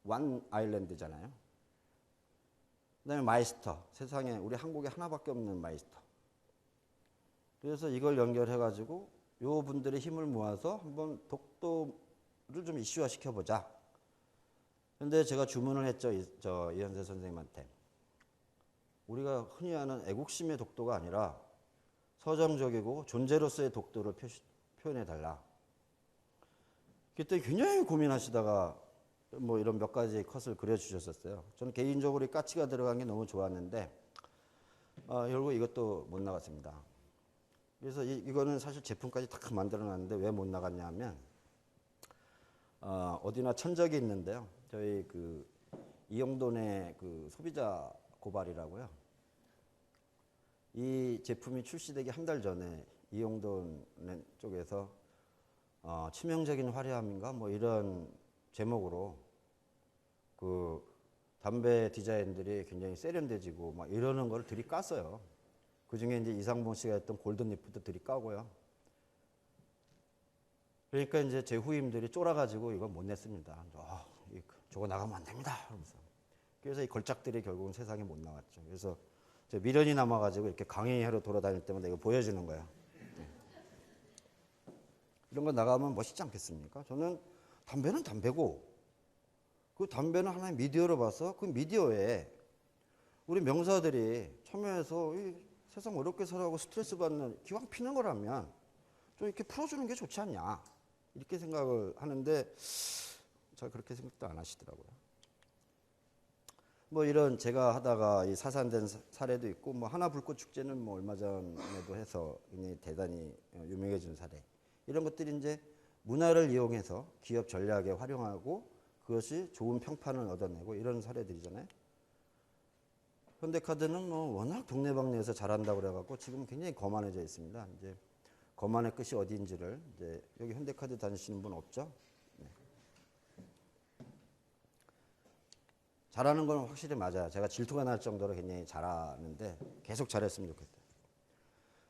완 아일랜드잖아요. 그 다음에 마이스터, 세상에 우리 한국에 하나밖에 없는 마이스터. 그래서 이걸 연결해 가지고 요 분들의 힘을 모아서 한번 독도를 좀 이슈화 시켜보자. 근데 제가 주문을 했죠. 이현세 선생님한테. 우리가 흔히 아는 애국심의 독도가 아니라 서정적이고 존재로서의 독도를 표현해달라. 그때 굉장히 고민하시다가 뭐 이런 몇 가지 컷을 그려주셨었어요. 저는 개인적으로 이 까치가 들어간 게 너무 좋았는데 결국 이것도 못 나갔습니다. 그래서 이거는 사실 제품까지 다 만들어놨는데 왜 못 나갔냐 하면 어디나 천적이 있는데요. 저희 그 이영돈의 그 소비자 고발이라고요. 이 제품이 출시되기 한 달 전에 이영돈 쪽에서 치명적인 화려함인가 뭐 이런 제목으로 그 담배 디자인들이 굉장히 세련돼지고 막 이러는 걸 들이깠어요. 그 중에 이제 이상봉 씨가 했던 골든리프도 들이까고요. 그러니까 이제 제 후임들이 쫄아가지고 이거 못 냈습니다. 저거 나가면 안 됩니다. 그러면서. 그래서 이 걸작들이 결국은 세상에 못 나왔죠. 그래서 미련이 남아가지고 이렇게 강의하러 돌아다닐 때마다 이거 보여주는 거야. 네. 이런 거 나가면 멋있지 않겠습니까? 저는 담배는 담배고 그 담배는 하나의 미디어로 봐서 그 미디어에 우리 명사들이 참여해서 이 세상 어렵게 살아가고 스트레스 받는 기왕 피는 거라면 좀 이렇게 풀어주는 게 좋지 않냐 이렇게 생각을 하는데 잘 그렇게 생각도 안 하시더라고요. 뭐 이런 제가 하다가 이 사산된 사례도 있고 뭐 하나불꽃 축제는 뭐 얼마 전에도 해서 굉장히 대단히 유명해진 사례 이런 것들이 이제 문화를 이용해서 기업 전략에 활용하고 그것이 좋은 평판을 얻어내고 이런 사례들이잖아요. 현대카드는 뭐 워낙 동네방네에서 잘한다고 그래갖고 지금 굉장히 거만해져 있습니다. 이제 거만의 끝이 어디인지를 이제 여기 현대카드 다니시는 분 없죠? 네. 잘하는 건 확실히 맞아요. 제가 질투가 날 정도로 굉장히 잘하는데 계속 잘했으면 좋겠다.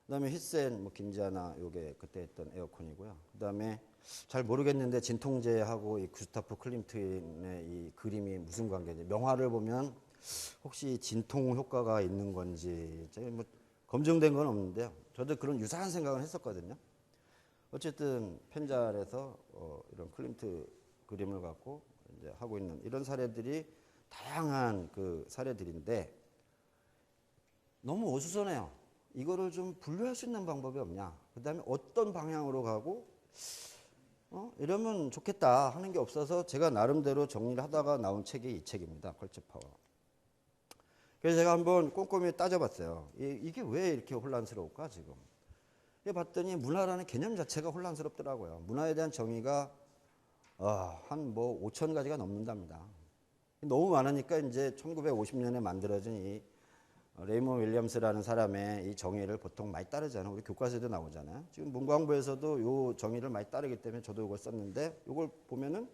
그다음에 휘센 뭐 긴지아나 요게 그때 했던 에어컨이고요. 그다음에 잘 모르겠는데 진통제하고 이 구스타프 클림트의 이 그림이 무슨 관계인지 명화를 보면 혹시 진통 효과가 있는 건지 뭐 검증된 건 없는데요. 저도 그런 유사한 생각을 했었거든요. 어쨌든 펜잘에서 이런 클림트 그림을 갖고 이제 하고 있는 이런 사례들이 다양한 그 사례들인데 너무 어수선해요. 이거를 좀 분류할 수 있는 방법이 없냐. 그 다음에 어떤 방향으로 가고 이러면 좋겠다 하는 게 없어서 제가 나름대로 정리를 하다가 나온 책이 이 책입니다. 컬처 파워. 그래서 제가 한번 꼼꼼히 따져봤어요. 이게 왜 이렇게 혼란스러울까 지금. 봤더니 문화라는 개념 자체가 혼란스럽더라고요. 문화에 대한 정의가 한 뭐 5천 가지가 넘는답니다. 너무 많으니까 이제 1950년에 만들어진 이 레이먼 윌리엄스라는 사람의 이 정의를 보통 많이 따르잖아요. 우리 교과서에도 나오잖아요. 지금 문광부에서도 이 정의를 많이 따르기 때문에 저도 이걸 썼는데 이걸 보면은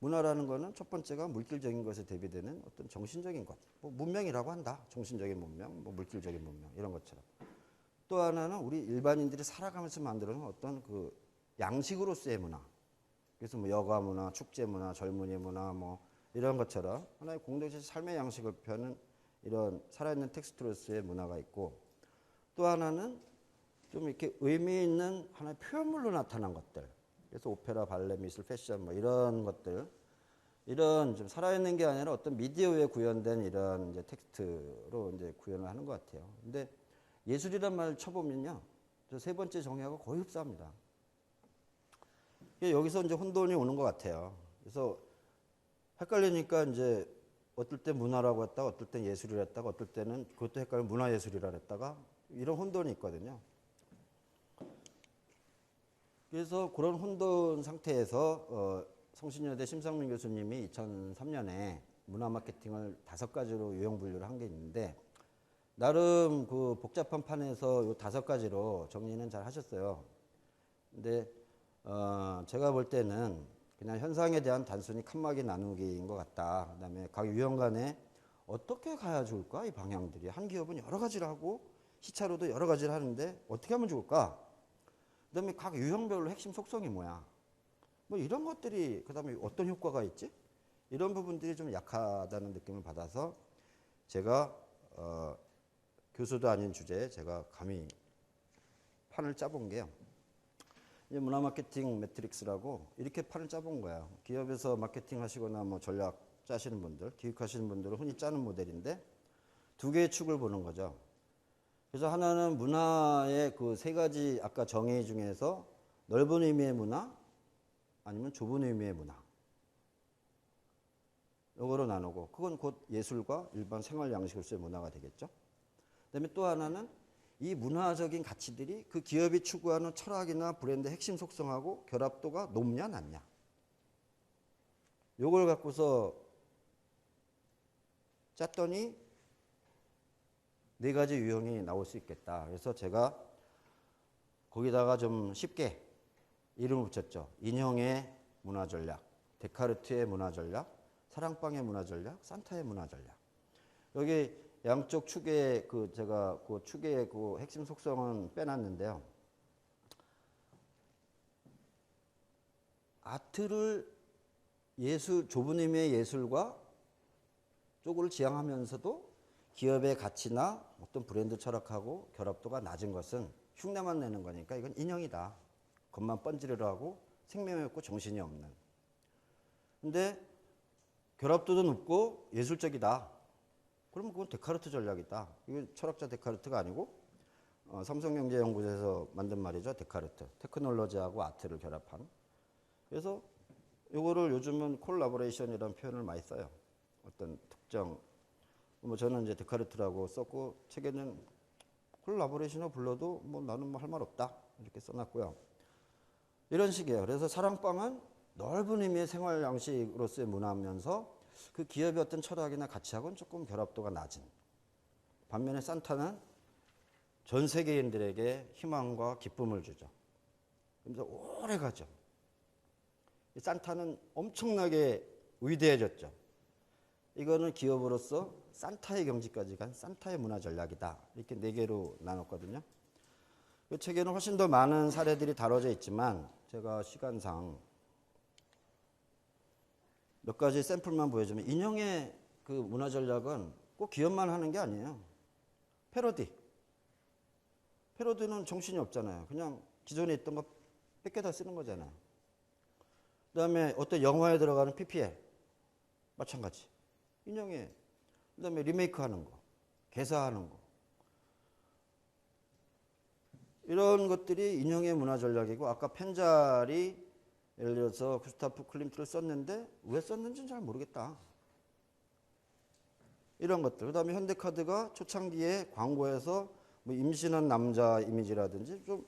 문화라는 거는 첫 번째가 물질적인 것에 대비되는 어떤 정신적인 것. 뭐 문명이라고 한다. 정신적인 문명, 뭐 물질적인 문명 이런 것처럼. 또 하나는 우리 일반인들이 살아가면서 만들어낸 어떤 그 양식으로서의 문화. 그래서 뭐 여가 문화, 축제 문화, 젊은이 문화 뭐 이런 것처럼 하나의 공동체 삶의 양식을 펴는 이런 살아있는 텍스트로서의 문화가 있고 또 하나는 좀 이렇게 의미 있는 하나의 표현물로 나타난 것들. 그래서 오페라, 발레, 미술, 패션 뭐 이런 것들 이런 좀 살아있는 게 아니라 어떤 미디어에 구현된 이런 이제 텍스트로 이제 구현을 하는 것 같아요. 근데 예술이란 말을 쳐보면요, 저 세 번째 정의하고 거의 흡사합니다. 여기서 이제 혼돈이 오는 것 같아요. 그래서 헷갈리니까 이제 어떨 때 문화라고 했다가 어떨 때 예술이라 했다가 어떨 때는 그것도 헷갈리면 문화예술이라 했다가 이런 혼돈이 있거든요. 그래서 그런 혼돈 상태에서 성신여대 심상민 교수님이 2003년에 문화 마케팅을 5가지로 유형 분류를 한 게 있는데 나름 그 복잡한 판에서 이 5가지로 정리는 잘 하셨어요. 근데 제가 볼 때는 그냥 현상에 대한 단순히 칸막이 나누기인 것 같다. 그다음에 각 유형 간에 어떻게 가야 좋을까? 이 방향들이 한 기업은 여러 가지를 하고 시차로도 여러 가지를 하는데 어떻게 하면 좋을까? 그다음에 각 유형별로 핵심 속성이 뭐야? 뭐 이런 것들이 그다음에 어떤 효과가 있지? 이런 부분들이 좀 약하다는 느낌을 받아서 제가 교수도 아닌 주제에 제가 감히 판을 짜본 게요. 이제 문화 마케팅 매트릭스라고 이렇게 판을 짜본 거예요. 기업에서 마케팅 하시거나 뭐 전략 짜시는 분들, 기획하시는 분들은 흔히 짜는 모델인데 두 개의 축을 보는 거죠. 그래서 하나는 문화의 그 세 가지 아까 정의 중에서 넓은 의미의 문화 아니면 좁은 의미의 문화. 이거로 나누고 그건 곧 예술과 일반 생활 양식으로서의 문화가 되겠죠. 그다음에 또 하나는 이 문화적인 가치들이 그 기업이 추구하는 철학이나 브랜드의 핵심 속성하고 결합도가 높냐 낮냐. 요걸 갖고서 짰더니 네 가지 유형이 나올 수 있겠다. 그래서 제가 거기다가 좀 쉽게 이름을 붙였죠. 인형의 문화 전략, 데카르트의 문화 전략, 사랑방의 문화 전략, 산타의 문화 전략. 여기 양쪽 축에 그 제가 그 축의 그 핵심 속성은 빼놨는데요. 아트를 좁은 의미의 예술과 쪽을 지향하면서도 기업의 가치나 어떤 브랜드 철학하고 결합도가 낮은 것은 흉내만 내는 거니까 이건 인형이다. 겉만 번지르르 하고 생명이 없고 정신이 없는. 근데 결합도도 높고 예술적이다. 그러면 그건 데카르트 전략이다. 이건 철학자 데카르트가 아니고 삼성경제연구소에서 만든 말이죠. 데카르트. 테크놀로지하고 아트를 결합한. 그래서 이거를 요즘은 콜라보레이션이라는 표현을 많이 써요. 어떤 특정 뭐 저는 이제 데카르트라고 썼고 책에는 콜라보레이션을 불러도 뭐 나는 뭐 할 말 없다 이렇게 써놨고요. 이런 식이에요. 그래서 사랑방은 넓은 의미의 생활 양식으로서의 문화면서 그 기업의 어떤 철학이나 가치하고는 조금 결합도가 낮은. 반면에 산타는 전 세계인들에게 희망과 기쁨을 주죠. 그래서 오래 가죠. 산타는 엄청나게 위대해졌죠. 이거는 기업으로서 산타의 경지까지 간 산타의 문화 전략이다. 이렇게 네 개로 나눴거든요. 이 책에는 훨씬 더 많은 사례들이 다뤄져 있지만 제가 시간상 몇 가지 샘플만 보여주면 인형의 그 문화 전략은 꼭 기업만 하는 게 아니에요. 패러디는 정신이 없잖아요. 그냥 기존에 있던 거 뺏겨다 쓰는 거잖아요. 그 다음에 어떤 영화에 들어가는 PPL 마찬가지. 인형의 그 다음에 리메이크 하는 거, 개사하는 거. 이런 것들이 인형의 문화 전략이고 아까 펜잘이 예를 들어서 구스타프 클림트를 썼는데 왜 썼는지는 잘 모르겠다. 이런 것들. 그 다음에 현대카드가 초창기에 광고에서 뭐 임신한 남자 이미지라든지 좀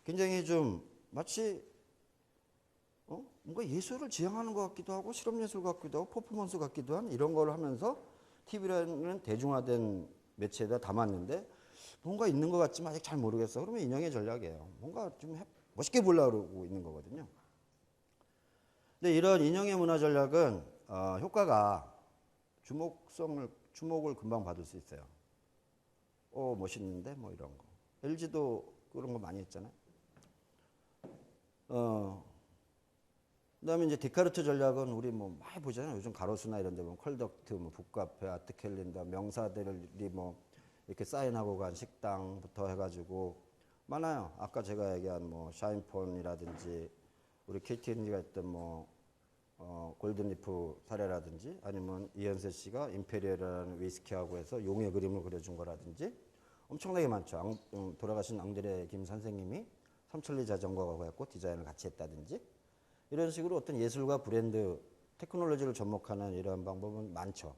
굉장히 좀 마치 뭔가 예술을 지향하는 것 같기도 하고 실험예술 같기도 하고 퍼포먼스 같기도 한 이런 걸 하면서 TV라는 대중화된 매체에다 담았는데 뭔가 있는 것 같지만 아직 잘 모르겠어. 그러면 인형의 전략이에요. 뭔가 좀 멋있게 보려고 있는 거거든요. 근데 이런 인형의 문화 전략은 효과가 주목을 금방 받을 수 있어요. 멋있는데 뭐 이런 거. LG도 그런 거 많이 했잖아요. 그다음에 이제 데카르트 전략은 우리 뭐 많이 보잖아요. 요즘 가로수나 이런 데 보면 컬덕트, 뭐 북카페, 아트 캘린더, 명사들이 뭐 이렇게 사인하고 간 식당부터 해가지고 많아요. 아까 제가 얘기한 뭐 샤인폰이라든지 우리 KTNG가 했던 뭐 골든리프 사례라든지 아니면 이현세 씨가 임페리얼이라는 위스키하고 해서 용의 그림을 그려준 거라든지 엄청나게 많죠. 돌아가신 앙드레 김 선생님이 삼천리 자전거하고 해갖고 디자인을 같이 했다든지 이런 식으로 어떤 예술과 브랜드, 테크놀로지를 접목하는 이러한 방법은 많죠.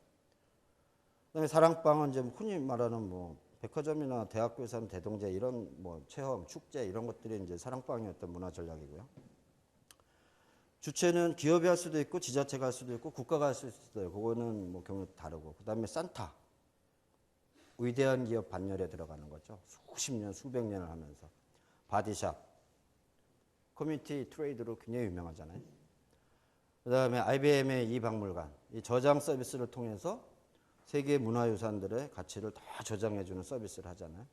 그다음에 사랑방은 이제 흔히 말하는 뭐 백화점이나 대학교에서 하는 대동제 이런 뭐 체험, 축제 이런 것들이 이제 사랑방의 어떤 문화 전략이고요. 주체는 기업이 할 수도 있고 지자체가 할 수도 있고 국가가 할 수도 있어요. 그거는 뭐 경우 다르고. 그다음에 산타. 위대한 기업 반열에 들어가는 거죠. 수십 년, 수백 년을 하면서. 바디샵. 커뮤니티 트레이드로 굉장히 유명하잖아요. 그다음에 IBM의 이 박물관. 이 저장 서비스를 통해서 세계 문화유산들의 가치를 다 저장해주는 서비스를 하잖아요.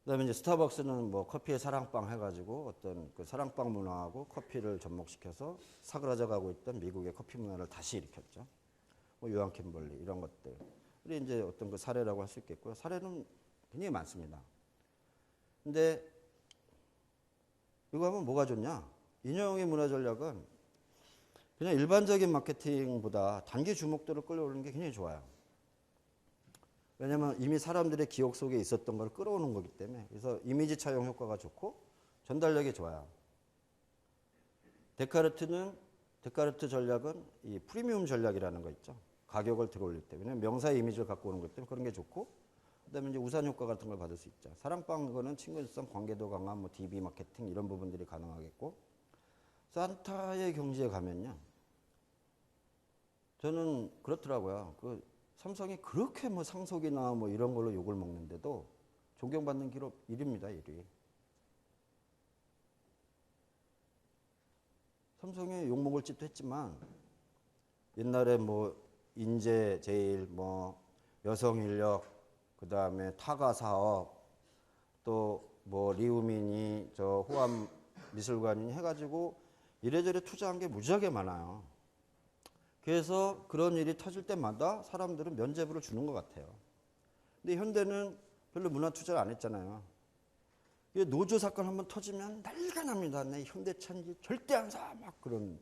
그다음에 이제 스타벅스는 뭐 커피의 사랑방 해가지고 어떤 그 사랑방 문화하고 커피를 접목시켜서 사그라져가고 있던 미국의 커피 문화를 다시 일으켰죠. 뭐 요한 캠벌리 이런 것들. 이 이제 어떤 그 사례라고 할 수 있겠고요. 사례는 굉장히 많습니다. 근데 이거 하면 뭐가 좋냐? 인형의 문화 전략은 그냥 일반적인 마케팅보다 단기 주목도를 끌어올리는 게 굉장히 좋아요. 왜냐면 이미 사람들의 기억 속에 있었던 걸 끌어오는 거기 때문에. 그래서 이미지 차용 효과가 좋고 전달력이 좋아요. 데카르트 전략은 이 프리미엄 전략이라는 거 있죠. 가격을 들어올릴 때. 왜냐면 명사의 이미지를 갖고 오는 것 때문에 그런 게 좋고, 그다음에 이제 우산 효과 같은 걸 받을 수 있죠. 사랑방 거는 친근성, 관계도 강한 뭐 DB 마케팅 이런 부분들이 가능하겠고, 산타의 경지에 가면요. 저는 그렇더라고요. 그 삼성이 그렇게 뭐 상속이나 뭐 이런 걸로 욕을 먹는데도 존경받는 기록 1위입니다, 1위. 삼성이 욕먹을 짓도 했지만 옛날에 뭐 인재 제일 뭐 여성 인력 그다음에 타가 사업 또 뭐 리우민이 저 호암 미술관이 해가지고 이래저래 투자한 게 무지하게 많아요. 그래서 그런 일이 터질 때마다 사람들은 면죄부를 주는 것 같아요. 근데 현대는 별로 문화 투자를 안 했잖아요. 노조 사건 한번 터지면 난리가 납니다. 내 현대차인지 절대 안 사. 막 그런.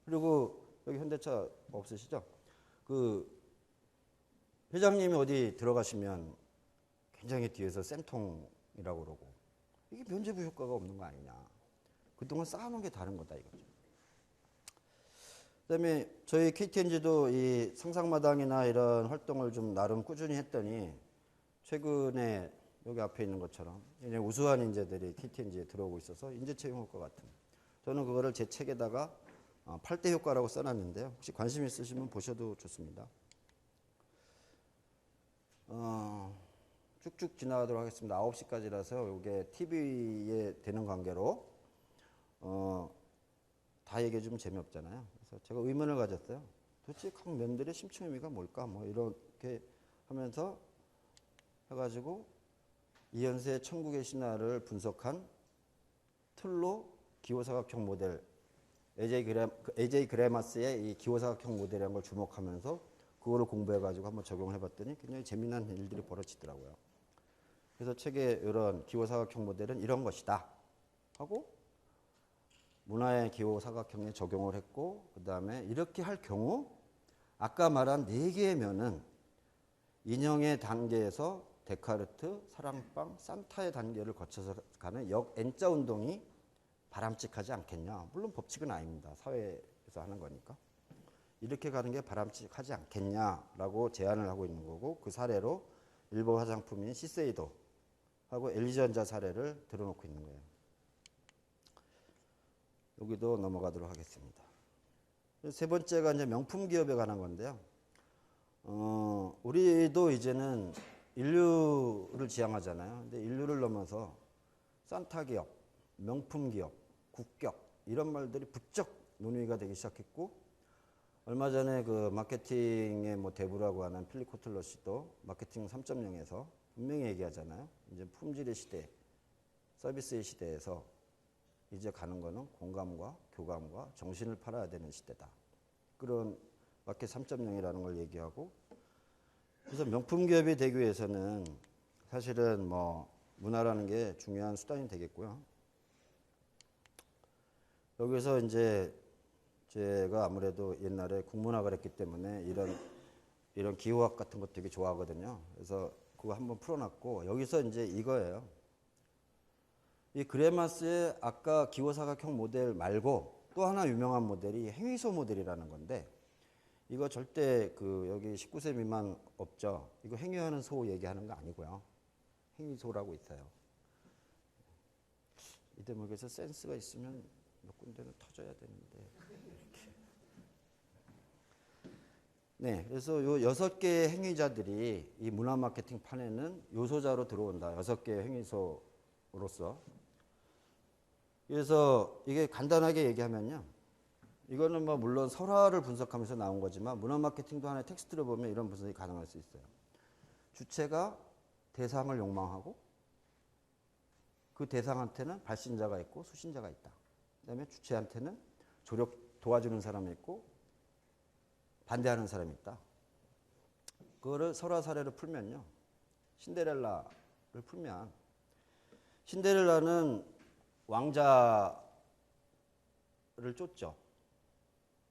그리고 여기 현대차 없으시죠? 그 회장님이 어디 들어가시면 굉장히 뒤에서 쌤통이라고 그러고 이게 면죄부 효과가 없는 거 아니냐. 그동안 쌓아놓은 게 다른 거다 이거죠. 그다음에 저희 KTNG도 이 상상마당이나 이런 활동을 좀 나름 꾸준히 했더니 최근에 여기 앞에 있는 것처럼 우수한 인재들이 KTNG에 들어오고 있어서 인재 채용 효과 같은. 저는 그거를 제 책에다가 8대 효과라고 써놨는데요. 혹시 관심 있으시면 보셔도 좋습니다. 쭉쭉 지나가도록 하겠습니다. 9시까지라서 이게 TV에 되는 관계로 다 얘기해주면 재미없잖아요. 그래서 제가 의문을 가졌어요. 도대체 각 면들의 심층 의미가 뭘까? 뭐 이렇게 하면서 해가지고 이현세의 천국의 신화를 분석한 틀로 기호사각형 모델, AJ 그레마스의 이 기호사각형 모델이라는 걸 주목하면서 그거를 공부해가지고 한번 적용해봤더니 굉장히 재미난 일들이 벌어지더라고요. 그래서 책에 이런 기호사각형 모델은 이런 것이다 하고 문화의 기호사각형에 적용을 했고, 그 다음에 이렇게 할 경우 아까 말한 4개의 면은 인형의 단계에서 데카르트, 사랑방, 산타의 단계를 거쳐서 가는 N자 운동이 바람직하지 않겠냐. 물론 법칙은 아닙니다. 사회에서 하는 거니까. 이렇게 가는 게 바람직하지 않겠냐라고 제안을 하고 있는 거고, 그 사례로 일본 화장품인 시세이도하고 LG전자 사례를 들어놓고 있는 거예요. 여기도 넘어가도록 하겠습니다. 세 번째가 이제 명품 기업에 관한 건데요. 우리도 이제는 인류를 지향하잖아요. 근데 인류를 넘어서 산타 기업, 명품 기업, 국격 이런 말들이 부쩍 논의가 되기 시작했고, 얼마 전에 그 마케팅의 뭐 대부라고 하는 필립 코틀러 씨도 마케팅 3.0에서 분명히 얘기하잖아요. 이제 품질의 시대, 서비스의 시대에서 이제 가는 거는 공감과 교감과 정신을 팔아야 되는 시대다. 그런 마케 3.0이라는 걸 얘기하고, 그래서 명품 기업이 되기 위해서는 사실은 뭐 문화라는 게 중요한 수단이 되겠고요. 여기서 이제 제가 아무래도 옛날에 국문학을 했기 때문에 이런 기호학 같은 거 되게 좋아하거든요. 그래서 그거 한번 풀어놨고, 여기서 이제 이거예요. 이 그레마스의 아까 기호사각형 모델 말고 또 하나 유명한 모델이 행위소 모델이라는 건데, 이거 절대 그 여기 19세 미만 없죠. 이거 행위하는 소 얘기하는 거 아니고요. 행위소라고 있어요. 이 대목에서 센스가 있으면 몇 군데는 터져야 되는데. 이렇게. 네, 그래서 요 6개의 행위자들이 이 문화 마케팅 판에는 요소자로 들어온다. 6개의 행위소로서. 그래서 이게 간단하게 얘기하면요. 이거는 뭐 물론 설화를 분석하면서 나온 거지만 문화 마케팅도 하나의 텍스트를 보면 이런 분석이 가능할 수 있어요. 주체가 대상을 욕망하고 그 대상한테는 발신자가 있고 수신자가 있다. 그다음에 주체한테는 도와주는 사람이 있고 반대하는 사람이 있다. 그거를 설화 사례로 풀면요. 신데렐라를 풀면 신데렐라는 왕자를 쫓죠.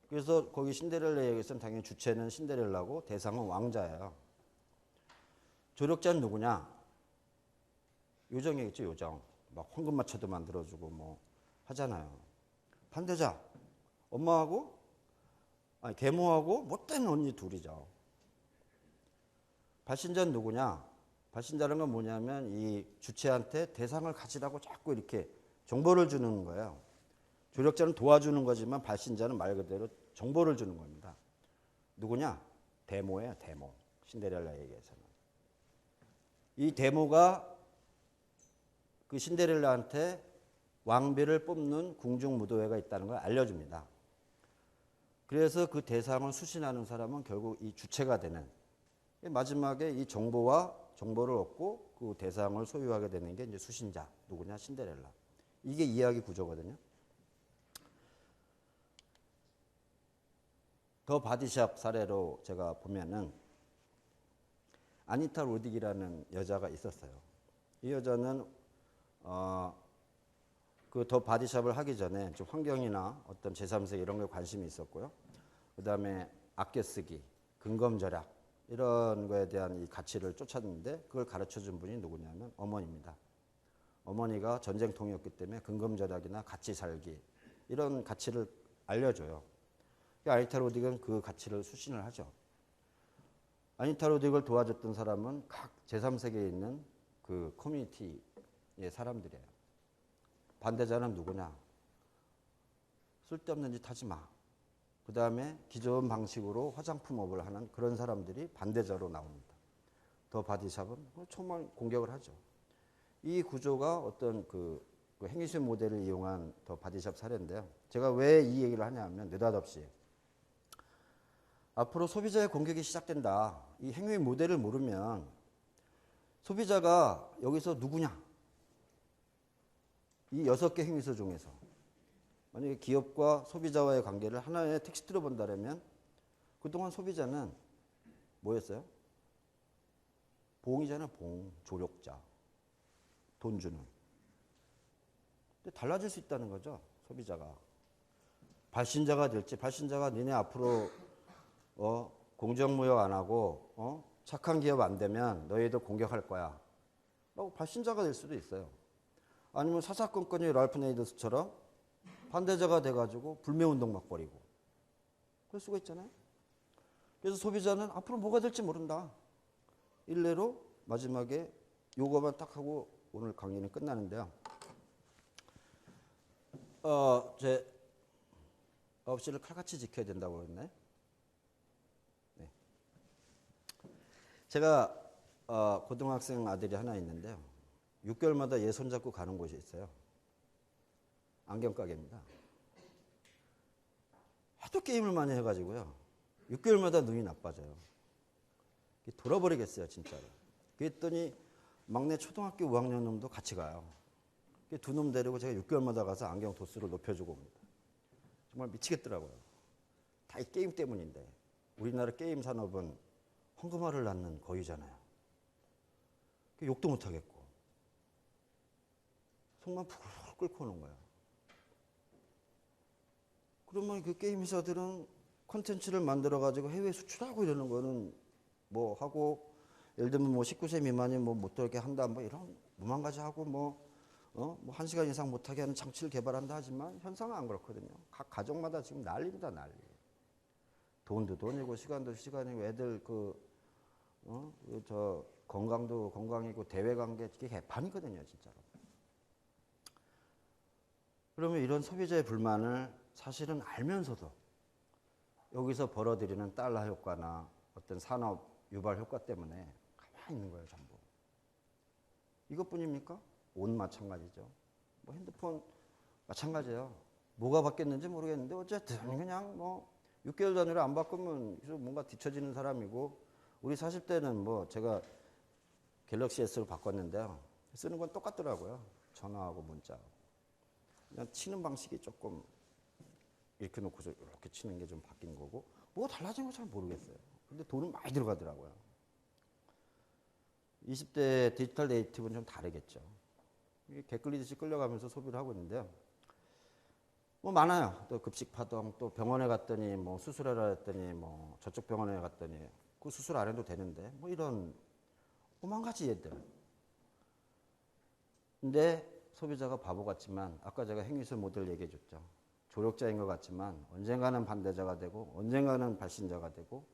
그래서 거기 신데렐라 얘기에서는 당연히 주체는 신데렐라고 대상은 왕자예요. 조력자는 누구냐? 요정이겠죠, 요정. 막 황금마차도 만들어주고 뭐 하잖아요. 반대자, 엄마하고, 아니, 계모하고 못된 언니 둘이죠. 발신자는 누구냐? 발신자라는 건 뭐냐면 이 주체한테 대상을 가지라고 자꾸 이렇게 정보를 주는 거예요. 조력자는 도와주는 거지만 발신자는 말 그대로 정보를 주는 겁니다. 누구냐? 데모예요, 데모. 신데렐라 얘기에서는. 이 데모가 그 신데렐라한테 왕비를 뽑는 궁중무도회가 있다는 걸 알려줍니다. 그래서 그 대상을 수신하는 사람은 결국 이 주체가 되는, 마지막에 이 정보를 얻고 그 대상을 소유하게 되는 게 이제 수신자. 누구냐? 신데렐라. 이게 이야기 구조거든요. 더 바디샵 사례로 제가 보면은 아니타 로딕이라는 여자가 있었어요. 이 여자는 그 더 바디샵을 하기 전에 좀 환경이나 어떤 제3세계 이런 거에 관심이 있었고요. 그 다음에 아껴 쓰기, 근검 절약 이런 거에 대한 이 가치를 쫓았는데 그걸 가르쳐 준 분이 누구냐면 어머니입니다. 어머니가 전쟁통이었기 때문에 근검 절약이나 같이 살기 이런 가치를 알려줘요. 아니타 로딕은 그 가치를 수신을 하죠. 아니타 로딕을 도와줬던 사람은 각 제3세계에 있는 그 커뮤니티의 사람들이에요. 반대자는 누구냐? 쓸데없는 짓 하지 마. 그 다음에 기존 방식으로 화장품업을 하는 그런 사람들이 반대자로 나옵니다. 더 바디샵은 정말 공격을 하죠. 이 구조가 어떤 그 행위술 모델을 이용한 더 바디샵 사례인데요. 제가 왜 이 얘기를 하냐면 느닷없이 앞으로 소비자의 공격이 시작된다. 이 행위 모델을 모르면 소비자가 여기서 누구냐? 이 6개 행위소 중에서 만약에 기업과 소비자와의 관계를 하나의 텍스트로 본다면 그동안 소비자는 뭐였어요? 봉이잖아요. 봉, 조력자, 돈 주는. 근데 달라질 수 있다는 거죠. 소비자가. 발신자가 될지, 발신자가 니네 앞으로 공정무역 안 하고 착한 기업 안 되면 너희들 공격할 거야 라고 발신자가 될 수도 있어요. 아니면 사사건건이 랄프 네이더스처럼 반대자가 돼가지고 불매운동 막 벌이고 그럴 수가 있잖아요. 그래서 소비자는 앞으로 뭐가 될지 모른다. 일례로 마지막에 요거만 딱 하고 오늘 강의는 끝나는데요. 제 9시를 칼같이 지켜야 된다고 그랬나요? 네. 제가 고등학생 아들이 하나 있는데요. 6개월마다 얘 손잡고 가는 곳이 있어요. 안경가게입니다. 하도 게임을 많이 해가지고요. 6개월마다 눈이 나빠져요. 돌아버리겠어요, 진짜로. 그랬더니 막내 초등학교 5학년 놈도 같이 가요. 두 놈 데리고 제가 6개월마다 가서 안경 도수를 높여주고 옵니다. 정말 미치겠더라고요. 다 이 게임 때문인데. 우리나라 게임 산업은 황금알을 낳는 거위잖아요. 욕도 못하겠고. 속만 푹 끓고 오는 거예요. 그러면 그 게임 회사들은 콘텐츠를 만들어가지고 해외 수출하고 이러는 거는 뭐 하고, 예를 들면 뭐 19세 미만이 뭐 못 들게 한다, 뭐 이런 무만가지 하고 뭐 1시간 이상 못하게 하는 장치를 개발한다 하지만 현상은 안 그렇거든요. 각 가정마다 지금 난리입니다, 난리. 돈도 돈이고 시간도 시간이고 애들 건강도 건강이고 대외 관계 이게 개판이거든요, 진짜로. 그러면 이런 소비자의 불만을 사실은 알면서도 여기서 벌어들이는 달러 효과나 어떤 산업 유발 효과 때문에 가만히 있는 거예요, 전부. 이것뿐입니까? 옷 마찬가지죠. 뭐 핸드폰 마찬가지예요. 뭐가 바뀌었는지 모르겠는데 어쨌든 그냥 뭐 6개월 단위로 안 바꾸면 뭔가 뒤처지는 사람이고, 우리 40대는 뭐 제가 갤럭시 S로 바꿨는데요. 쓰는 건 똑같더라고요. 전화하고 문자. 그냥 치는 방식이 조금 이렇게 놓고서 이렇게 치는 게 좀 바뀐 거고, 뭐가 달라진 거 잘 모르겠어요. 근데 돈은 많이 들어가더라고요. 20대 디지털 네이티브는 좀 다르겠죠. 개 끌리듯이 끌려가면서 소비를 하고 있는데요. 뭐 많아요. 또 급식 파동, 또 병원에 갔더니 뭐 수술하라 했더니 뭐 저쪽 병원에 갔더니 그 수술 안 해도 되는데 뭐 이런 오만 가지 예들. 근데 소비자가 바보 같지만 아까 제가 행위술 모델 얘기해 줬죠. 조력자인 것 같지만 언젠가는 반대자가 되고 언젠가는 발신자가 되고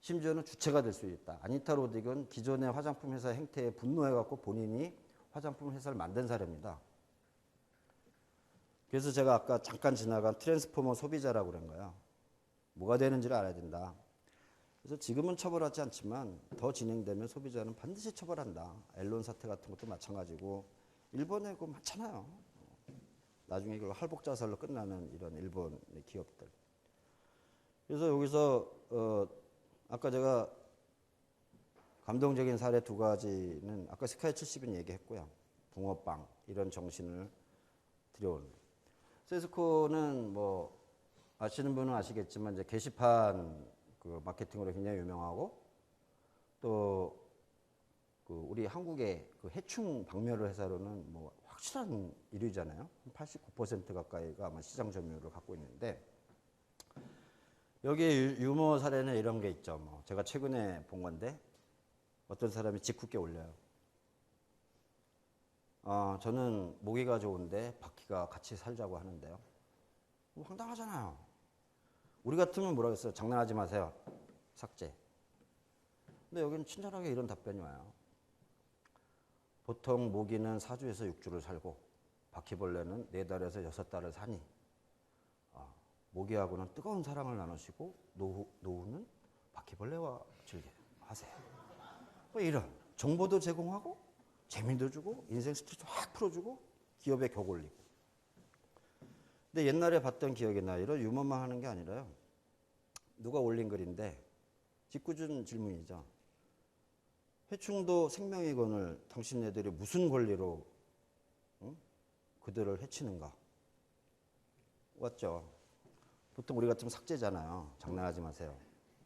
심지어는 주체가 될 수 있다. 아니타 로딕은 기존의 화장품 회사 행태에 분노해갖고 본인이 화장품 회사를 만든 사례입니다. 그래서 제가 아까 잠깐 지나간 트랜스포머 소비자라고 그런 거예요. 뭐가 되는지를 알아야 된다. 그래서 지금은 처벌하지 않지만 더 진행되면 소비자는 반드시 처벌한다. 앨런 사태 같은 것도 마찬가지고 일본에 그거 많잖아요. 나중에 이걸 할복 자살로 끝나는 이런 일본의 기업들. 그래서 여기서 아까 제가 감동적인 사례 두 가지는 아까 스카이 70인 얘기했고요. 붕어빵 이런 정신을 들여오는. 세스코는 뭐 아시는 분은 아시겠지만 이제 게시판 그 마케팅으로 굉장히 유명하고 또 그 우리 한국의 그 해충 박멸을 회사로는 뭐 확실한 1위잖아요. 89% 가까이가 아마 시장 점유율을 갖고 있는데 여기 유머 사례는 이런 게 있죠. 뭐 제가 최근에 본 건데 어떤 사람이 짓궂게 올려요. 저는 모기가 좋은데 바퀴가 같이 살자고 하는데요. 뭐 황당하잖아요. 우리 같으면 뭐라겠어요? 장난하지 마세요. 삭제. 근데 여기는 친절하게 이런 답변이 와요. 보통 모기는 4주에서 6주를 살고 바퀴벌레는 4달에서 6달을 사니 모기하고는 뜨거운 사랑을 나누시고 노후는 바퀴벌레와 즐겨하세요. 뭐 이런 정보도 제공하고 재미도 주고 인생 스트레스 확 풀어주고 기업에 격 올리고. 근데 옛날에 봤던 기억이 나요. 이런 유머만 하는 게 아니라요. 누가 올린 글인데 짓궂은 질문이죠. 해충도 생명이건을 당신네들이 무슨 권리로 그들을 해치는가? 왔죠. 보통 우리 같으면 삭제잖아요. 장난하지 마세요.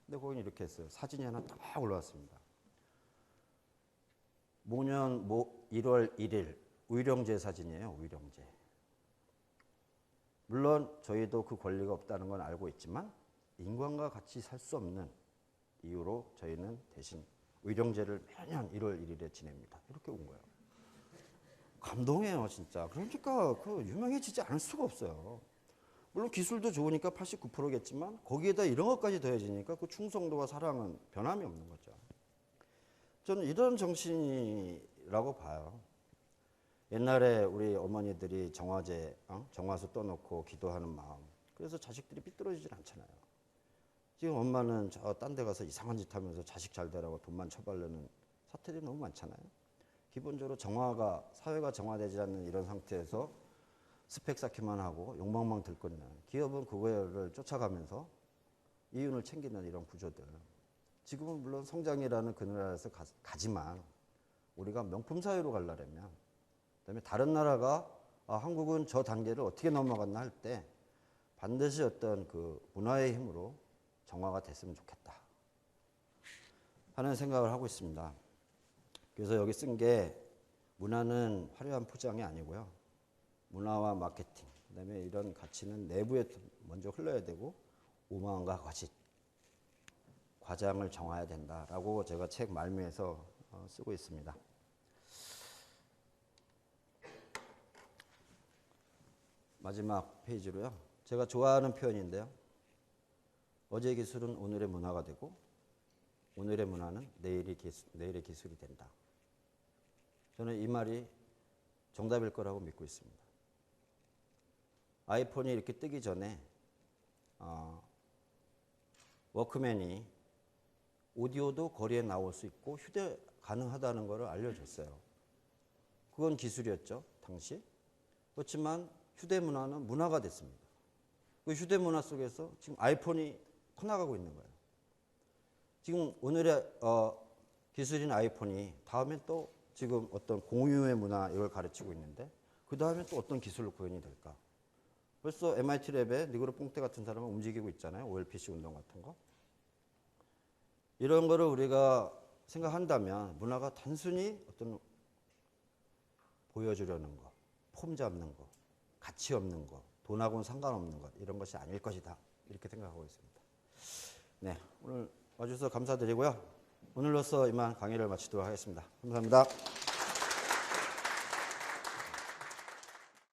근데 거긴 이렇게 했어요. 사진이 하나 딱 올라왔습니다. 모년 1월 1일 의령제 사진이에요. 의령제. 물론 저희도 그 권리가 없다는 건 알고 있지만 인간과 같이 살 수 없는 이유로 저희는 대신 의령제를 매년 1월 1일에 지냅니다. 이렇게 온 거예요. 감동해요, 진짜. 그러니까 그 유명해지지 않을 수가 없어요. 물론 기술도 좋으니까 89%겠지만 거기에다 이런 것까지 더해지니까 그 충성도와 사랑은 변함이 없는 거죠. 저는 이런 정신이라고 봐요. 옛날에 우리 어머니들이 정화제, 정화수 떠놓고 기도하는 마음. 그래서 자식들이 삐뚤어지질 않잖아요. 지금 엄마는 저 딴 데 가서 이상한 짓 하면서 자식 잘 되라고 돈만 처벌려는 사태들이 너무 많잖아요. 기본적으로 사회가 정화되지 않는 이런 상태에서 스펙 쌓기만 하고 욕망만 들끓는 기업은 그거를 쫓아가면서 이윤을 챙기는 이런 구조들. 지금은 물론 성장이라는 그늘 아래서 가지만 우리가 명품 사회로 가려면 그다음에 다른 나라가 한국은 저 단계를 어떻게 넘어갔나 할 때 반드시 어떤 그 문화의 힘으로 정화가 됐으면 좋겠다 하는 생각을 하고 있습니다. 그래서 여기 쓴 게 문화는 화려한 포장이 아니고요. 문화와 마케팅, 그다음에 이런 가치는 내부에 먼저 흘러야 되고 오만과 거짓, 과장을 정해야 된다라고 제가 책 말미에서 쓰고 있습니다. 마지막 페이지로요. 제가 좋아하는 표현인데요. 어제의 기술은 오늘의 문화가 되고 오늘의 문화는 내일의 기술이 된다. 저는 이 말이 정답일 거라고 믿고 있습니다. 아이폰이 이렇게 뜨기 전에 워크맨이 오디오도 거리에 나올 수 있고 휴대 가능하다는 것을 알려줬어요. 그건 기술이었죠, 당시. 그렇지만 휴대문화는 문화가 됐습니다. 그 휴대문화 속에서 지금 아이폰이 커나가고 있는 거예요. 지금 오늘의 기술인 아이폰이 다음엔 또 지금 어떤 공유의 문화 이걸 가르치고 있는데 그 다음에 또 어떤 기술로 구현이 될까? 벌써 MIT 랩에 니그로 뽕떼 같은 사람은 움직이고 있잖아요. OLPC 운동 같은 거. 이런 거를 우리가 생각한다면 문화가 단순히 어떤 보여주려는 거, 폼 잡는 거, 가치 없는 거, 돈하고는 상관없는 것, 이런 것이 아닐 것이다. 이렇게 생각하고 있습니다. 네, 오늘 와주셔서 감사드리고요. 오늘로써 이만 강의를 마치도록 하겠습니다. 감사합니다.